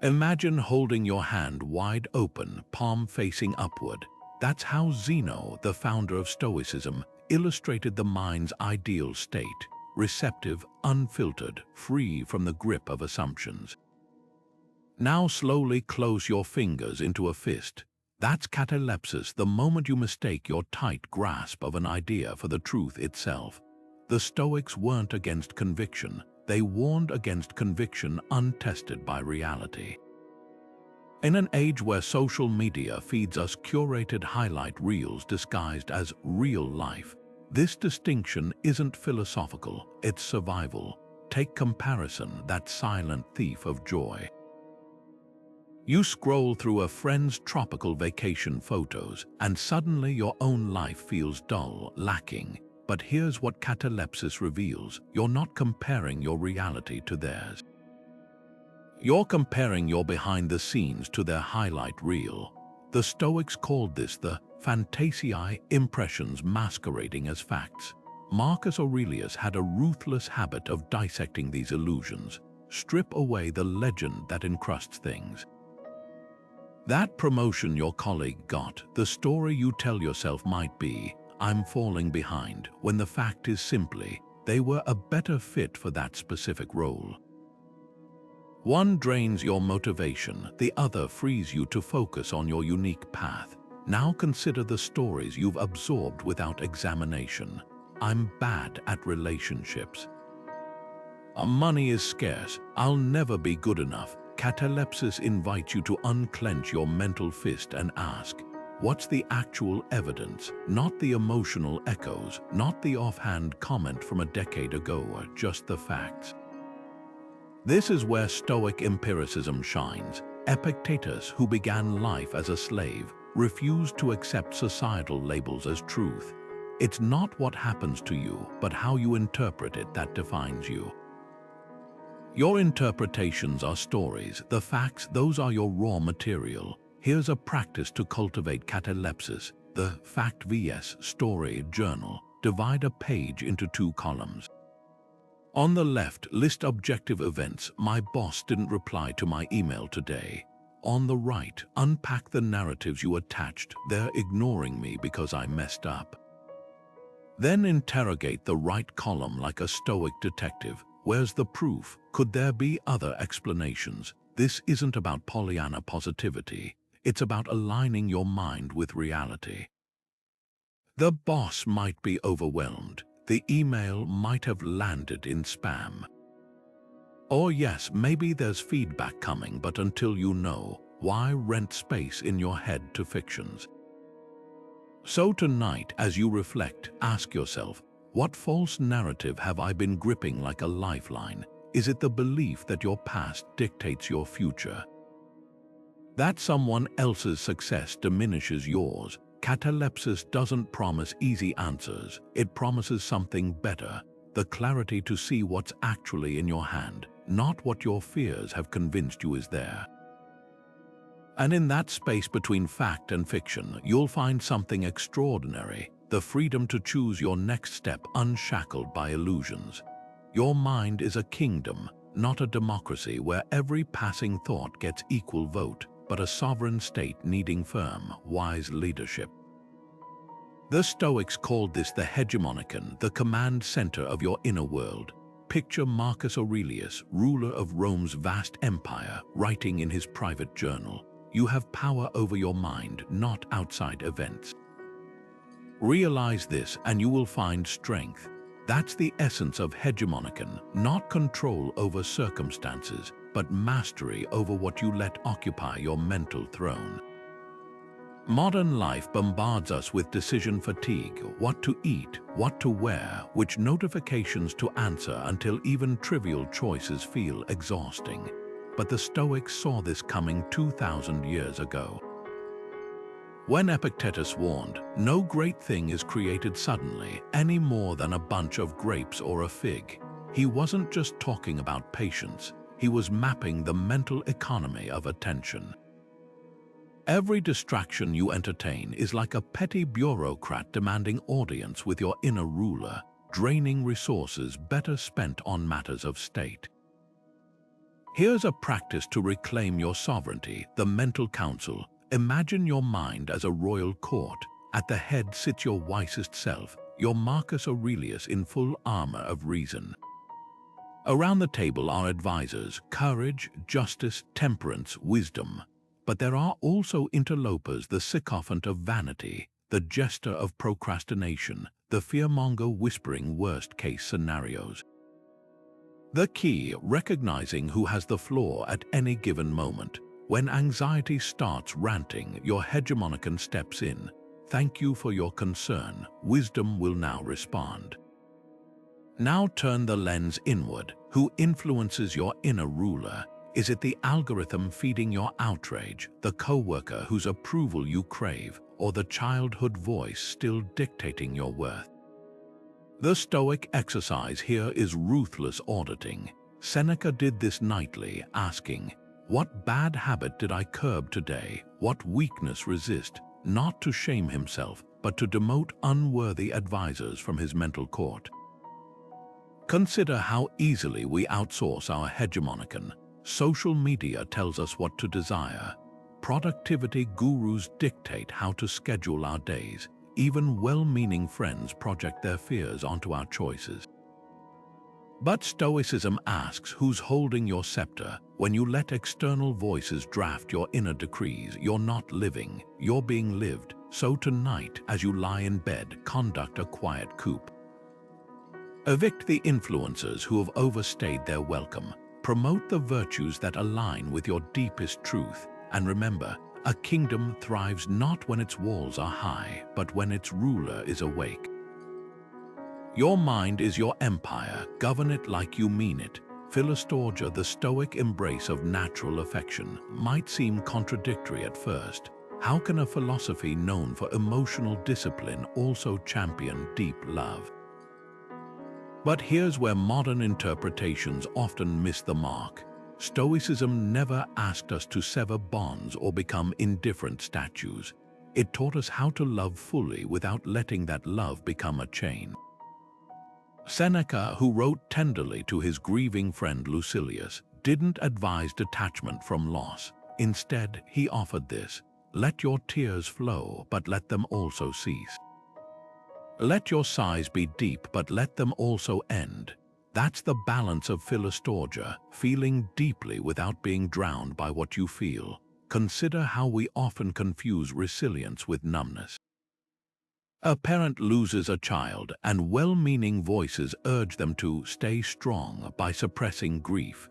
Imagine holding your hand wide open, palm facing upward. That's how Zeno, the founder of Stoicism, illustrated the mind's ideal state: receptive, unfiltered, free from the grip of assumptions. Now slowly close your fingers into a fist. That's catalepsis, the moment you mistake your tight grasp of an idea for the truth itself. The Stoics weren't against conviction. They warned against conviction untested by reality. In an age where social media feeds us curated highlight reels disguised as real life, this distinction isn't philosophical, it's survival. Take comparison, that silent thief of joy. You scroll through a friend's tropical vacation photos, and suddenly your own life feels dull, lacking. But here's what Catalepsis reveals: you're not comparing your reality to theirs. You're comparing your behind the scenes to their highlight reel. The Stoics called this the phantasiae, impressions masquerading as facts. Marcus Aurelius had a ruthless habit of dissecting these illusions. Strip away the legend that encrusts things. That promotion your colleague got, the story you tell yourself might be, I'm falling behind, when the fact is simply, they were a better fit for that specific role. One drains your motivation, the other frees you to focus on your unique path. Now consider the stories you've absorbed without examination. I'm bad at relationships. Money is scarce. I'll never be good enough. Catalepsis invites you to unclench your mental fist and ask, what's the actual evidence? Not the emotional echoes, not the offhand comment from a decade ago, just the facts. This is where Stoic empiricism shines. Epictetus, who began life as a slave, refused to accept societal labels as truth. It's not what happens to you, but how you interpret it that defines you. Your interpretations are stories. The facts, those are your raw material. Here's a practice to cultivate catalepsis, the fact vs. story journal. Divide a page into 2 columns. On the left, list objective events. My boss didn't reply to my email today. On the right, unpack the narratives you attached. They're ignoring me because I messed up. Then interrogate the right column like a Stoic detective. Where's the proof? Could there be other explanations? This isn't about Pollyanna positivity. It's about aligning your mind with reality. The boss might be overwhelmed. The email might have landed in spam. Or yes, maybe there's feedback coming, but until you know, why rent space in your head to fictions? So tonight, as you reflect, ask yourself, what false narrative have I been gripping like a lifeline? Is it the belief that your past dictates your future? That someone else's success diminishes yours? Catalepsis doesn't promise easy answers. It promises something better, the clarity to see what's actually in your hand, not what your fears have convinced you is there. And in that space between fact and fiction, you'll find something extraordinary, the freedom to choose your next step unshackled by illusions. Your mind is a kingdom, not a democracy where every passing thought gets equal vote, but a sovereign state needing firm, wise leadership. The Stoics called this the Hegemonicon, the command center of your inner world. Picture Marcus Aurelius, ruler of Rome's vast empire, writing in his private journal, "You have power over your mind, not outside events." Realize this and you will find strength. That's the essence of Hegemonicon, not control over circumstances, but mastery over what you let occupy your mental throne. Modern life bombards us with decision fatigue, what to eat, what to wear, which notifications to answer, until even trivial choices feel exhausting. But the Stoics saw this coming 2,000 years ago. When Epictetus warned, "No great thing is created suddenly, any more than a bunch of grapes or a fig," he wasn't just talking about patience, he was mapping the mental economy of attention. Every distraction you entertain is like a petty bureaucrat demanding audience with your inner ruler, draining resources better spent on matters of state. Here's a practice to reclaim your sovereignty, the mental council. Imagine your mind as a royal court. At the head sits your wisest self, your Marcus Aurelius in full armor of reason. Around the table are advisors, courage, justice, temperance, wisdom. But there are also interlopers, the sycophant of vanity, the jester of procrastination, the fearmonger whispering worst-case scenarios. The key, recognizing who has the floor at any given moment. When anxiety starts ranting, your Hegemonicon steps in. "Thank you for your concern. Wisdom will now respond." Now turn the lens inward. Who influences your inner ruler? Is it the algorithm feeding your outrage, the coworker whose approval you crave, or the childhood voice still dictating your worth? The Stoic exercise here is ruthless auditing. Seneca did this nightly, asking, "What bad habit did I curb today? What weakness resist?" Not to shame himself, but to demote unworthy advisors from his mental court. Consider how easily we outsource our Hegemonicon. Social media tells us what to desire. Productivity gurus dictate how to schedule our days. Even well-meaning friends project their fears onto our choices. But Stoicism asks, who's holding your scepter? When you let external voices draft your inner decrees, you're not living, you're being lived. So tonight, as you lie in bed, conduct a quiet coup. Evict the influencers who have overstayed their welcome. Promote the virtues that align with your deepest truth. And remember, a kingdom thrives not when its walls are high, but when its ruler is awake. Your mind is your empire. Govern it like you mean it. Philostorgia, the Stoic embrace of natural affection, might seem contradictory at first. How can a philosophy known for emotional discipline also champion deep love? But here's where modern interpretations often miss the mark. Stoicism never asked us to sever bonds or become indifferent statues. It taught us how to love fully without letting that love become a chain. Seneca, who wrote tenderly to his grieving friend Lucilius, didn't advise detachment from loss. Instead, he offered this: let your tears flow, but let them also cease. Let your sighs be deep, but let them also end. That's the balance of Philostorgia, feeling deeply without being drowned by what you feel. Consider how we often confuse resilience with numbness. A parent loses a child, and well-meaning voices urge them to stay strong by suppressing grief.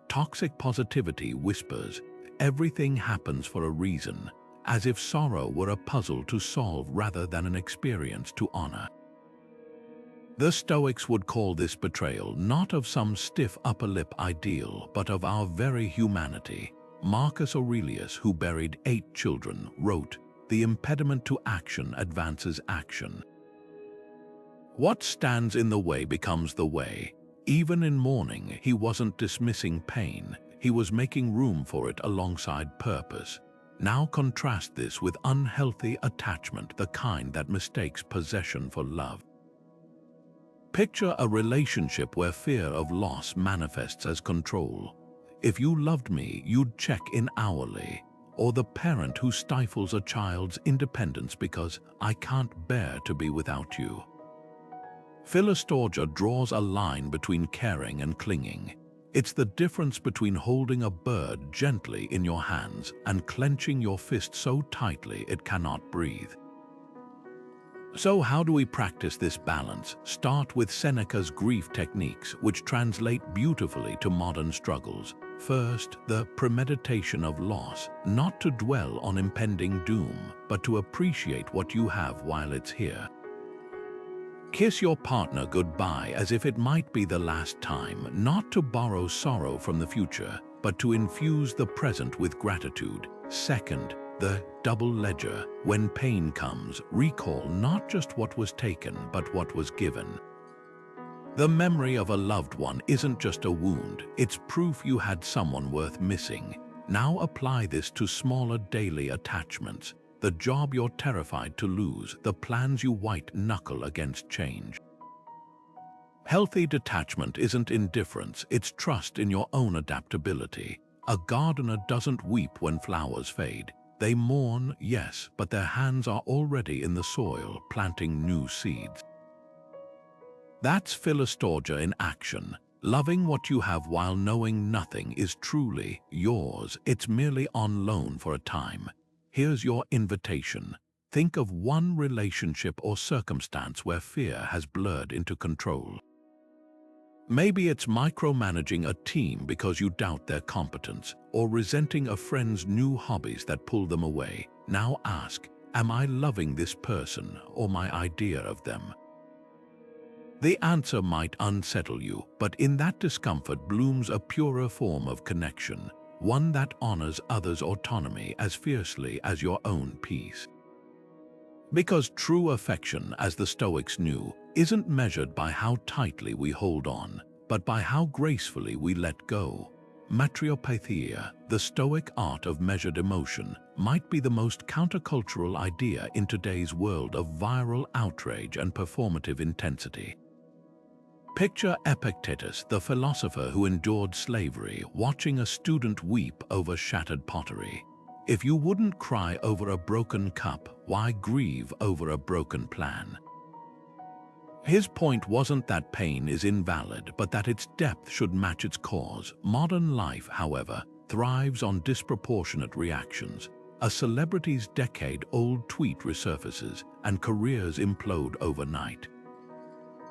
Toxic positivity whispers, everything happens for a reason, as if sorrow were a puzzle to solve rather than an experience to honor. The Stoics would call this betrayal not of some stiff upper lip ideal, but of our very humanity. Marcus Aurelius, who buried 8 children, wrote, "The impediment to action advances action. What stands in the way becomes the way." Even in mourning, he wasn't dismissing pain, he was making room for it alongside purpose. Now contrast this with unhealthy attachment, the kind that mistakes possession for love. Picture a relationship where fear of loss manifests as control. If you loved me, you'd check in hourly. Or the parent who stifles a child's independence because "I can't bear to be without you." Philostorgia draws a line between caring and clinging. It's the difference between holding a bird gently in your hands and clenching your fist so tightly it cannot breathe. So how do we practice this balance? Start with Seneca's grief techniques, which translate beautifully to modern struggles. First, the premeditation of loss, not to dwell on impending doom, but to appreciate what you have while it's here. Kiss your partner goodbye as if it might be the last time, not to borrow sorrow from the future, but to infuse the present with gratitude. Second, the double ledger. When pain comes, recall not just what was taken, but what was given. The memory of a loved one isn't just a wound, it's proof you had someone worth missing. Now apply this to smaller daily attachments. The job you're terrified to lose, the plans you white-knuckle against change. Healthy detachment isn't indifference, it's trust in your own adaptability. A gardener doesn't weep when flowers fade. They mourn, yes, but their hands are already in the soil, planting new seeds. That's Philostorgia in action. Loving what you have while knowing nothing is truly yours. It's merely on loan for a time. Here's your invitation. Think of one relationship or circumstance where fear has blurred into control. Maybe it's micromanaging a team because you doubt their competence, or resenting a friend's new hobbies that pull them away. Now ask, am I loving this person or my idea of them? The answer might unsettle you, but in that discomfort blooms a purer form of connection, one that honors others' autonomy as fiercely as your own peace. Because true affection, as the Stoics knew, isn't measured by how tightly we hold on, but by how gracefully we let go. Metriopathia, the Stoic art of measured emotion, might be the most countercultural idea in today's world of viral outrage and performative intensity. Picture Epictetus, the philosopher who endured slavery, watching a student weep over shattered pottery. If you wouldn't cry over a broken cup, why grieve over a broken plan? His point wasn't that pain is invalid, but that its depth should match its cause. Modern life, however, thrives on disproportionate reactions. A celebrity's decade-old tweet resurfaces, and careers implode overnight.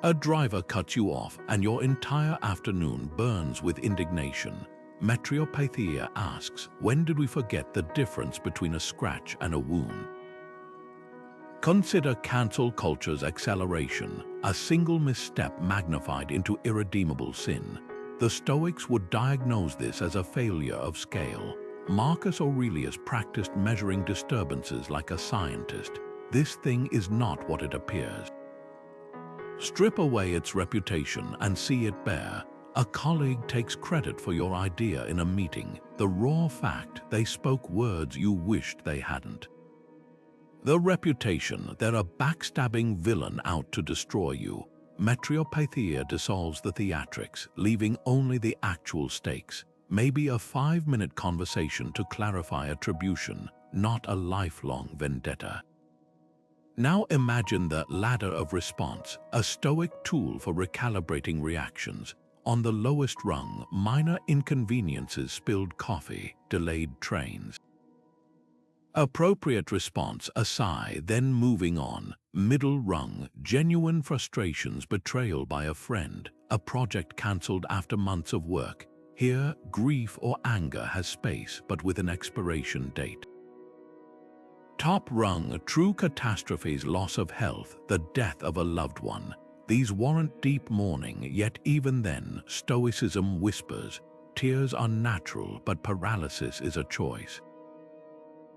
A driver cuts you off, and your entire afternoon burns with indignation. Metriopathia asks, when did we forget the difference between a scratch and a wound? Consider cancel culture's acceleration, a single misstep magnified into irredeemable sin. The Stoics would diagnose this as a failure of scale. Marcus Aurelius practiced measuring disturbances like a scientist. This thing is not what it appears. Strip away its reputation and see it bare. A colleague takes credit for your idea in a meeting. The raw fact, they spoke words you wished they hadn't. The reputation, they're a backstabbing villain out to destroy you. Metriopathia dissolves the theatrics, leaving only the actual stakes. maybe a 5-minute conversation to clarify attribution, not a lifelong vendetta. Now imagine the ladder of response, a Stoic tool for recalibrating reactions. On the lowest rung, minor inconveniences, spilled coffee, delayed trains. Appropriate response, a sigh, then moving on. Middle rung, genuine frustrations, betrayal by a friend, a project cancelled after months of work. Here, grief or anger has space, but with an expiration date. Top rung, true catastrophes, loss of health, the death of a loved one. These warrant deep mourning, yet even then, Stoicism whispers, tears are natural, but paralysis is a choice.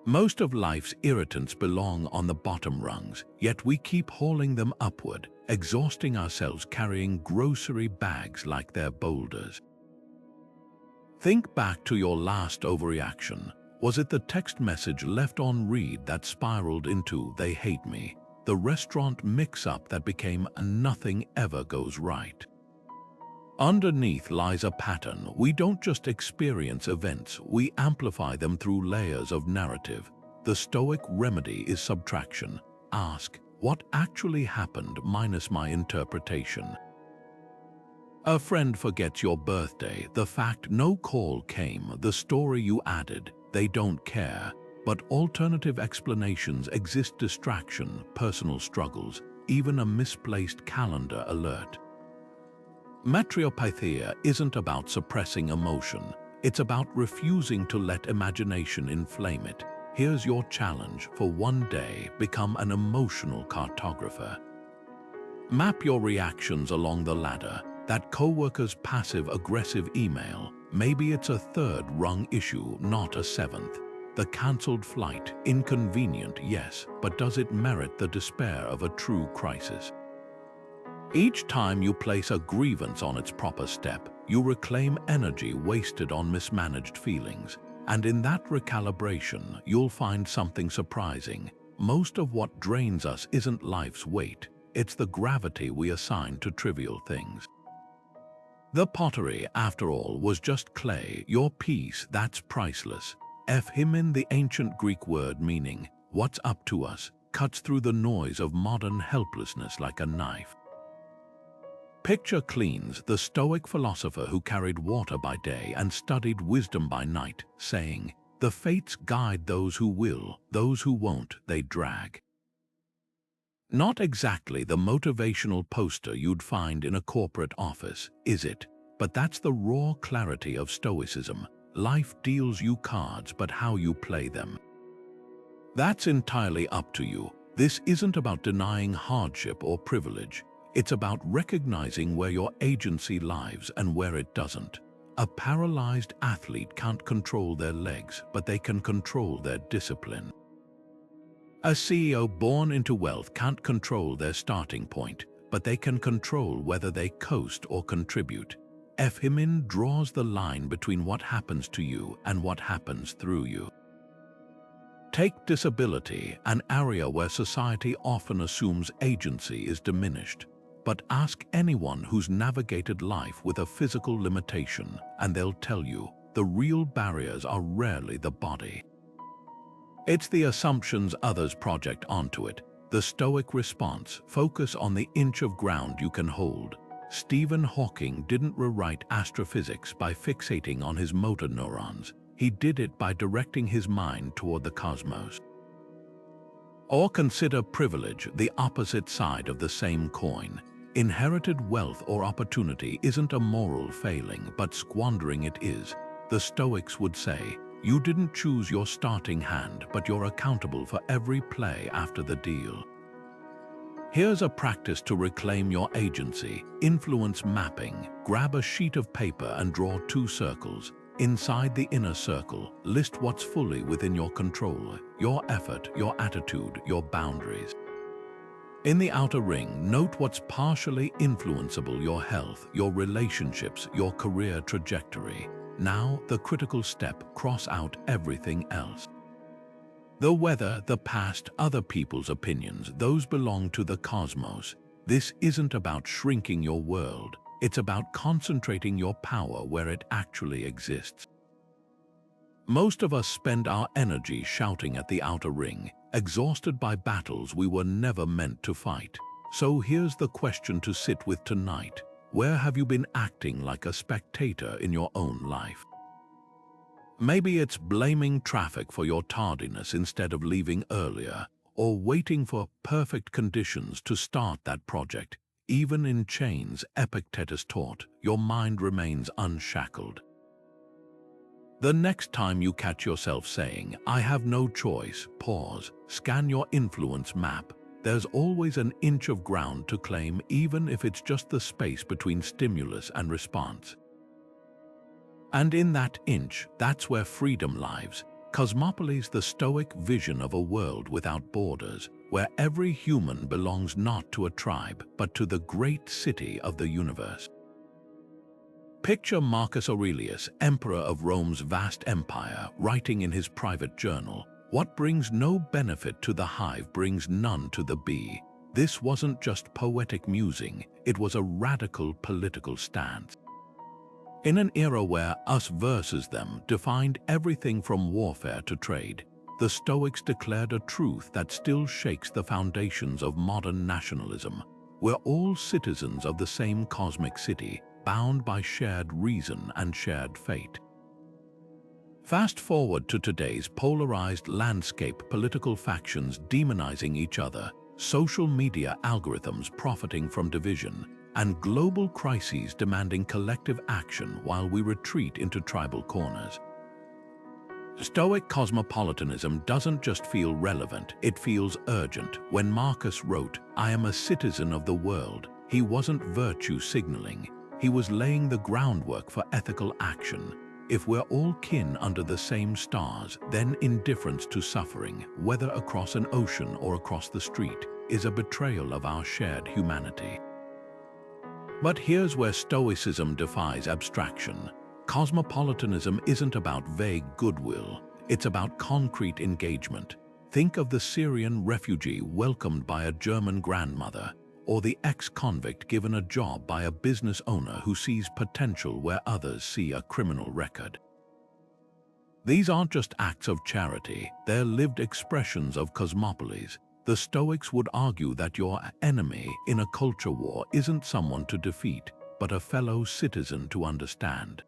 Most of life's irritants belong on the bottom rungs, yet we keep hauling them upward, exhausting ourselves carrying grocery bags like they're boulders. Think back to your last overreaction. Was it the text message left on read that spiraled into "they hate me"? The restaurant mix-up that became a "nothing ever goes right"? Underneath lies a pattern. We don't just experience events, we amplify them through layers of narrative. The Stoic remedy is subtraction. Ask, what actually happened minus my interpretation? A friend forgets your birthday, the fact no call came, the story you added, they don't care. But alternative explanations exist: distraction, personal struggles, even a misplaced calendar alert. Metriopathia isn't about suppressing emotion, it's about refusing to let imagination inflame it. Here's your challenge: for one day, become an emotional cartographer. Map your reactions along the ladder. That coworker's passive-aggressive email, maybe it's a third-rung issue, not a seventh. The cancelled flight, inconvenient, yes, but does it merit the despair of a true crisis? Each time you place a grievance on its proper step, you reclaim energy wasted on mismanaged feelings. And in that recalibration, you'll find something surprising. Most of what drains us isn't life's weight, it's the gravity we assign to trivial things. The pottery, after all, was just clay. Your piece, that's priceless. Ephimin, the ancient Greek word meaning "what's up to us," cuts through the noise of modern helplessness like a knife. Picture Cleans, the Stoic philosopher who carried water by day and studied wisdom by night, saying, "The fates guide those who will, those who won't, they drag." Not exactly the motivational poster you'd find in a corporate office, is it? But that's the raw clarity of Stoicism. Life deals you cards, but how you play them. That's entirely up to you. This isn't about denying hardship or privilege. It's about recognizing where your agency lies and where it doesn't. A paralyzed athlete can't control their legs, but they can control their discipline. A CEO born into wealth can't control their starting point, but they can control whether they coast or contribute. Ephimin draws the line between what happens to you and what happens through you. Take disability, an area where society often assumes agency is diminished. But ask anyone who's navigated life with a physical limitation, and they'll tell you the real barriers are rarely the body. It's the assumptions others project onto it. The Stoic response: focus on the inch of ground you can hold. Stephen Hawking didn't rewrite astrophysics by fixating on his motor neurons. He did it by directing his mind toward the cosmos. Or consider privilege, the opposite side of the same coin. Inherited wealth or opportunity isn't a moral failing, but squandering it is. The Stoics would say, you didn't choose your starting hand, but you're accountable for every play after the deal. Here's a practice to reclaim your agency: influence mapping. Grab a sheet of paper and draw 2 circles. Inside the inner circle, list what's fully within your control: your effort, your attitude, your boundaries. In the outer ring, note what's partially influenceable: your health, your relationships, your career trajectory. Now, the critical step: cross out everything else. The weather, the past, other people's opinions, those belong to the cosmos. This isn't about shrinking your world. It's about concentrating your power where it actually exists. Most of us spend our energy shouting at the outer ring, exhausted by battles we were never meant to fight. So here's the question to sit with tonight. Where have you been acting like a spectator in your own life? Maybe it's blaming traffic for your tardiness instead of leaving earlier, or waiting for perfect conditions to start that project. Even in chains, Epictetus taught, your mind remains unshackled. The next time you catch yourself saying, I have no choice, pause, scan your influence map. There's always an inch of ground to claim, even if it's just the space between stimulus and response. And in that inch, that's where freedom lies. Cosmopolis, the Stoic vision of a world without borders, where every human belongs not to a tribe, but to the great city of the universe. Picture Marcus Aurelius, emperor of Rome's vast empire, writing in his private journal, "What brings no benefit to the hive brings none to the bee." This wasn't just poetic musing, it was a radical political stance. In an era where us versus them defined everything from warfare to trade, the Stoics declared a truth that still shakes the foundations of modern nationalism. We're all citizens of the same cosmic city, bound by shared reason and shared fate. Fast forward to today's polarized landscape, political factions demonizing each other, social media algorithms profiting from division, and global crises demanding collective action while we retreat into tribal corners. Stoic cosmopolitanism doesn't just feel relevant, it feels urgent. When Marcus wrote, "I am a citizen of the world," he wasn't virtue signaling, he was laying the groundwork for ethical action. If we're all kin under the same stars, then indifference to suffering, whether across an ocean or across the street, is a betrayal of our shared humanity. But here's where Stoicism defies abstraction. Cosmopolitanism isn't about vague goodwill, it's about concrete engagement. Think of the Syrian refugee welcomed by a German grandmother, or the ex-convict given a job by a business owner who sees potential where others see a criminal record. These aren't just acts of charity, they're lived expressions of Cosmopolis. The Stoics would argue that your enemy in a culture war isn't someone to defeat, but a fellow citizen to understand.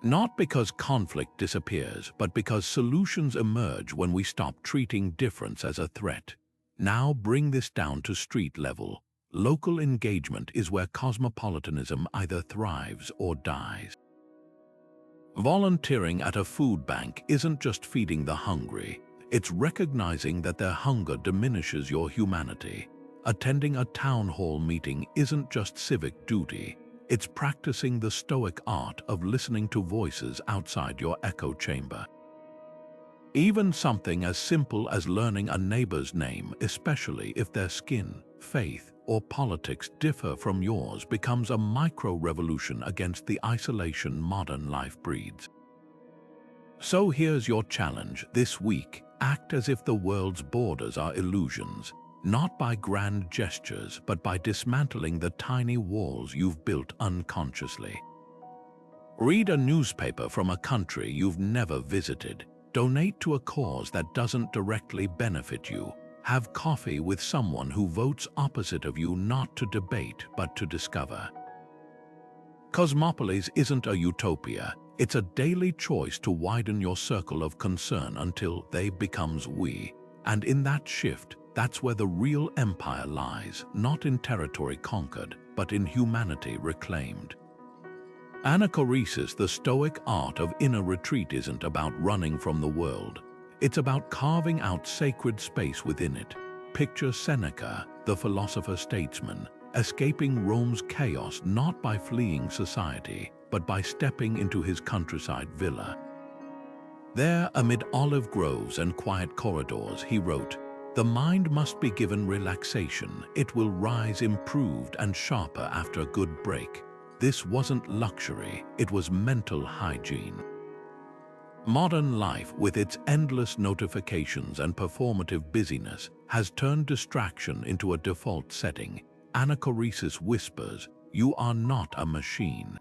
Not because conflict disappears, but because solutions emerge when we stop treating difference as a threat. Now bring this down to street level. Local engagement is where cosmopolitanism either thrives or dies. Volunteering at a food bank isn't just feeding the hungry, it's recognizing that their hunger diminishes your humanity. Attending a town hall meeting isn't just civic duty, it's practicing the Stoic art of listening to voices outside your echo chamber. Even something as simple as learning a neighbor's name, especially if their skin, faith, or politics differ from yours, becomes a micro-revolution against the isolation modern life breeds. So here's your challenge this week. Act as if the world's borders are illusions, not by grand gestures, but by dismantling the tiny walls you've built unconsciously. Read a newspaper from a country you've never visited. Donate to a cause that doesn't directly benefit you. Have coffee with someone who votes opposite of you, not to debate, but to discover. Cosmopolis isn't a utopia. It's a daily choice to widen your circle of concern until they becomes we. And in that shift, that's where the real empire lies, not in territory conquered, but in humanity reclaimed. Anachoresis, the Stoic art of inner retreat, isn't about running from the world. It's about carving out sacred space within it. Picture Seneca, the philosopher-statesman, escaping Rome's chaos not by fleeing society, but by stepping into his countryside villa. There, amid olive groves and quiet corridors, he wrote, "The mind must be given relaxation. It will rise improved and sharper after a good break." This wasn't luxury, it was mental hygiene. Modern life, with its endless notifications and performative busyness, has turned distraction into a default setting. Anachoresis whispers, You are not a machine.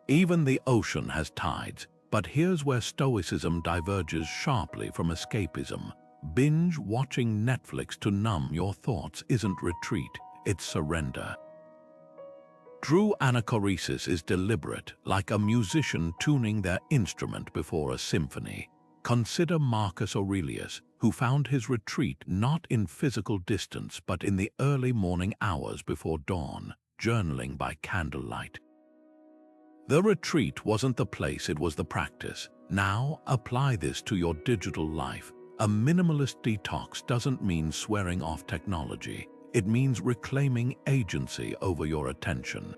Even the ocean has tides, but here's where Stoicism diverges sharply from escapism. Binge watching Netflix to numb your thoughts isn't retreat, it's surrender. True anachoresis is deliberate, like a musician tuning their instrument before a symphony. Consider Marcus Aurelius, who found his retreat not in physical distance but in the early morning hours before dawn, journaling by candlelight. The retreat wasn't the place, it was the practice. Now, apply this to your digital life. A minimalist detox doesn't mean swearing off technology. It means reclaiming agency over your attention.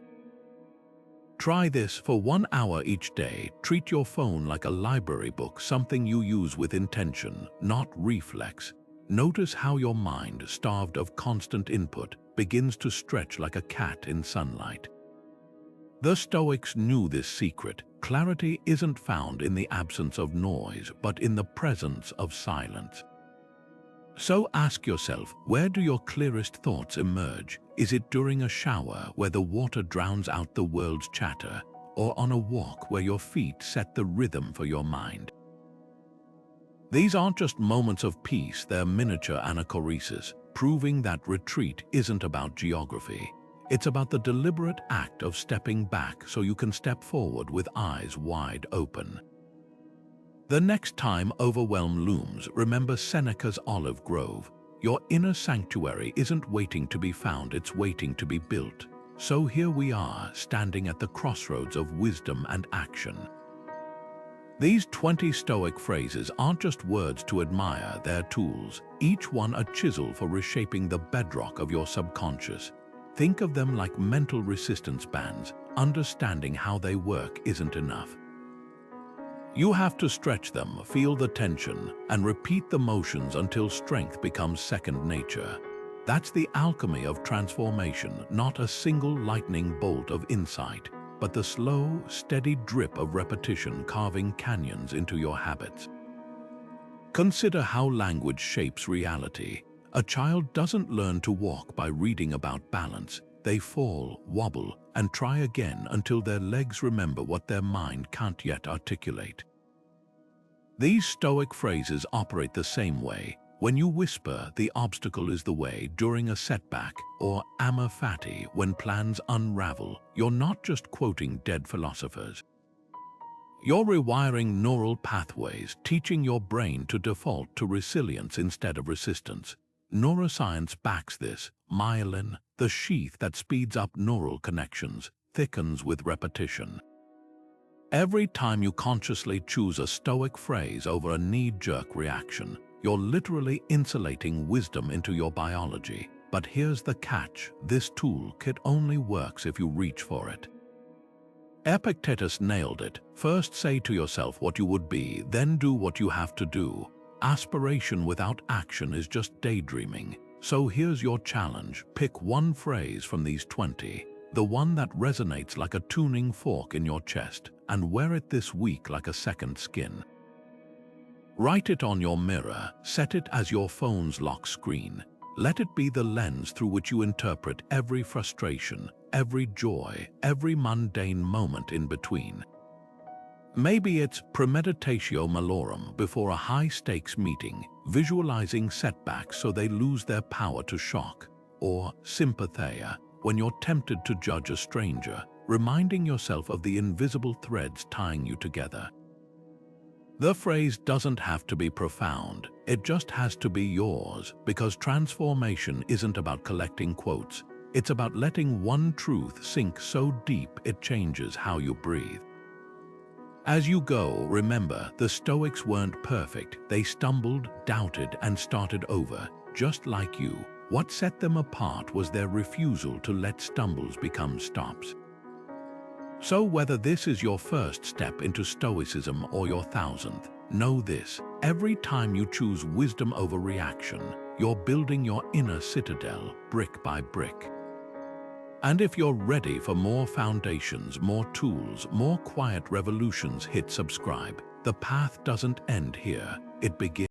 Try this for 1 hour each day. Treat your phone like a library book, something you use with intention, not reflex. Notice how your mind, starved of constant input, begins to stretch like a cat in sunlight. The Stoics knew this secret. Clarity isn't found in the absence of noise, but in the presence of silence. So ask yourself, where do your clearest thoughts emerge? Is it during a shower where the water drowns out the world's chatter, or on a walk where your feet set the rhythm for your mind? These aren't just moments of peace, they're miniature anachoresis, proving that retreat isn't about geography. It's about the deliberate act of stepping back so you can step forward with eyes wide open. The next time overwhelm looms, remember Seneca's olive grove. Your inner sanctuary isn't waiting to be found, it's waiting to be built. So here we are, standing at the crossroads of wisdom and action. These 20 Stoic phrases aren't just words to admire, they're tools, each one a chisel for reshaping the bedrock of your subconscious. Think of them like mental resistance bands. Understanding how they work isn't enough. You have to stretch them, feel the tension, and repeat the motions until strength becomes second nature. That's the alchemy of transformation, not a single lightning bolt of insight, but the slow, steady drip of repetition carving canyons into your habits. Consider how language shapes reality. A child doesn't learn to walk by reading about balance. They fall, wobble, and try again until their legs remember what their mind can't yet articulate. These Stoic phrases operate the same way. When you whisper, "the obstacle is the way," during a setback, or "Amor Fati," when plans unravel, you're not just quoting dead philosophers. You're rewiring neural pathways, teaching your brain to default to resilience instead of resistance. Neuroscience backs this. Myelin, the sheath that speeds up neural connections, thickens with repetition. Every time you consciously choose a Stoic phrase over a knee-jerk reaction, you're literally insulating wisdom into your biology. But here's the catch: this toolkit only works if you reach for it. Epictetus nailed it. First say to yourself what you would be, then do what you have to do. Aspiration without action is just daydreaming. So here's your challenge. Pick one phrase from these 20, the one that resonates like a tuning fork in your chest, and wear it this week like a second skin. Write it on your mirror, set it as your phone's lock screen. Let it be the lens through which you interpret every frustration, every joy, every mundane moment in between. Maybe it's Premeditatio Malorum before a high-stakes meeting, visualizing setbacks so they lose their power to shock, or Sympathia, when you're tempted to judge a stranger, reminding yourself of the invisible threads tying you together. The phrase doesn't have to be profound, it just has to be yours, because transformation isn't about collecting quotes, it's about letting one truth sink so deep it changes how you breathe. As you go, remember, the Stoics weren't perfect. They stumbled, doubted, and started over, just like you. What set them apart was their refusal to let stumbles become stops. So whether this is your first step into Stoicism or your 1000th, know this: every time you choose wisdom over reaction, you're building your inner citadel, brick by brick. And if you're ready for more foundations, more tools, more quiet revolutions, hit subscribe. The path doesn't end here, it begins.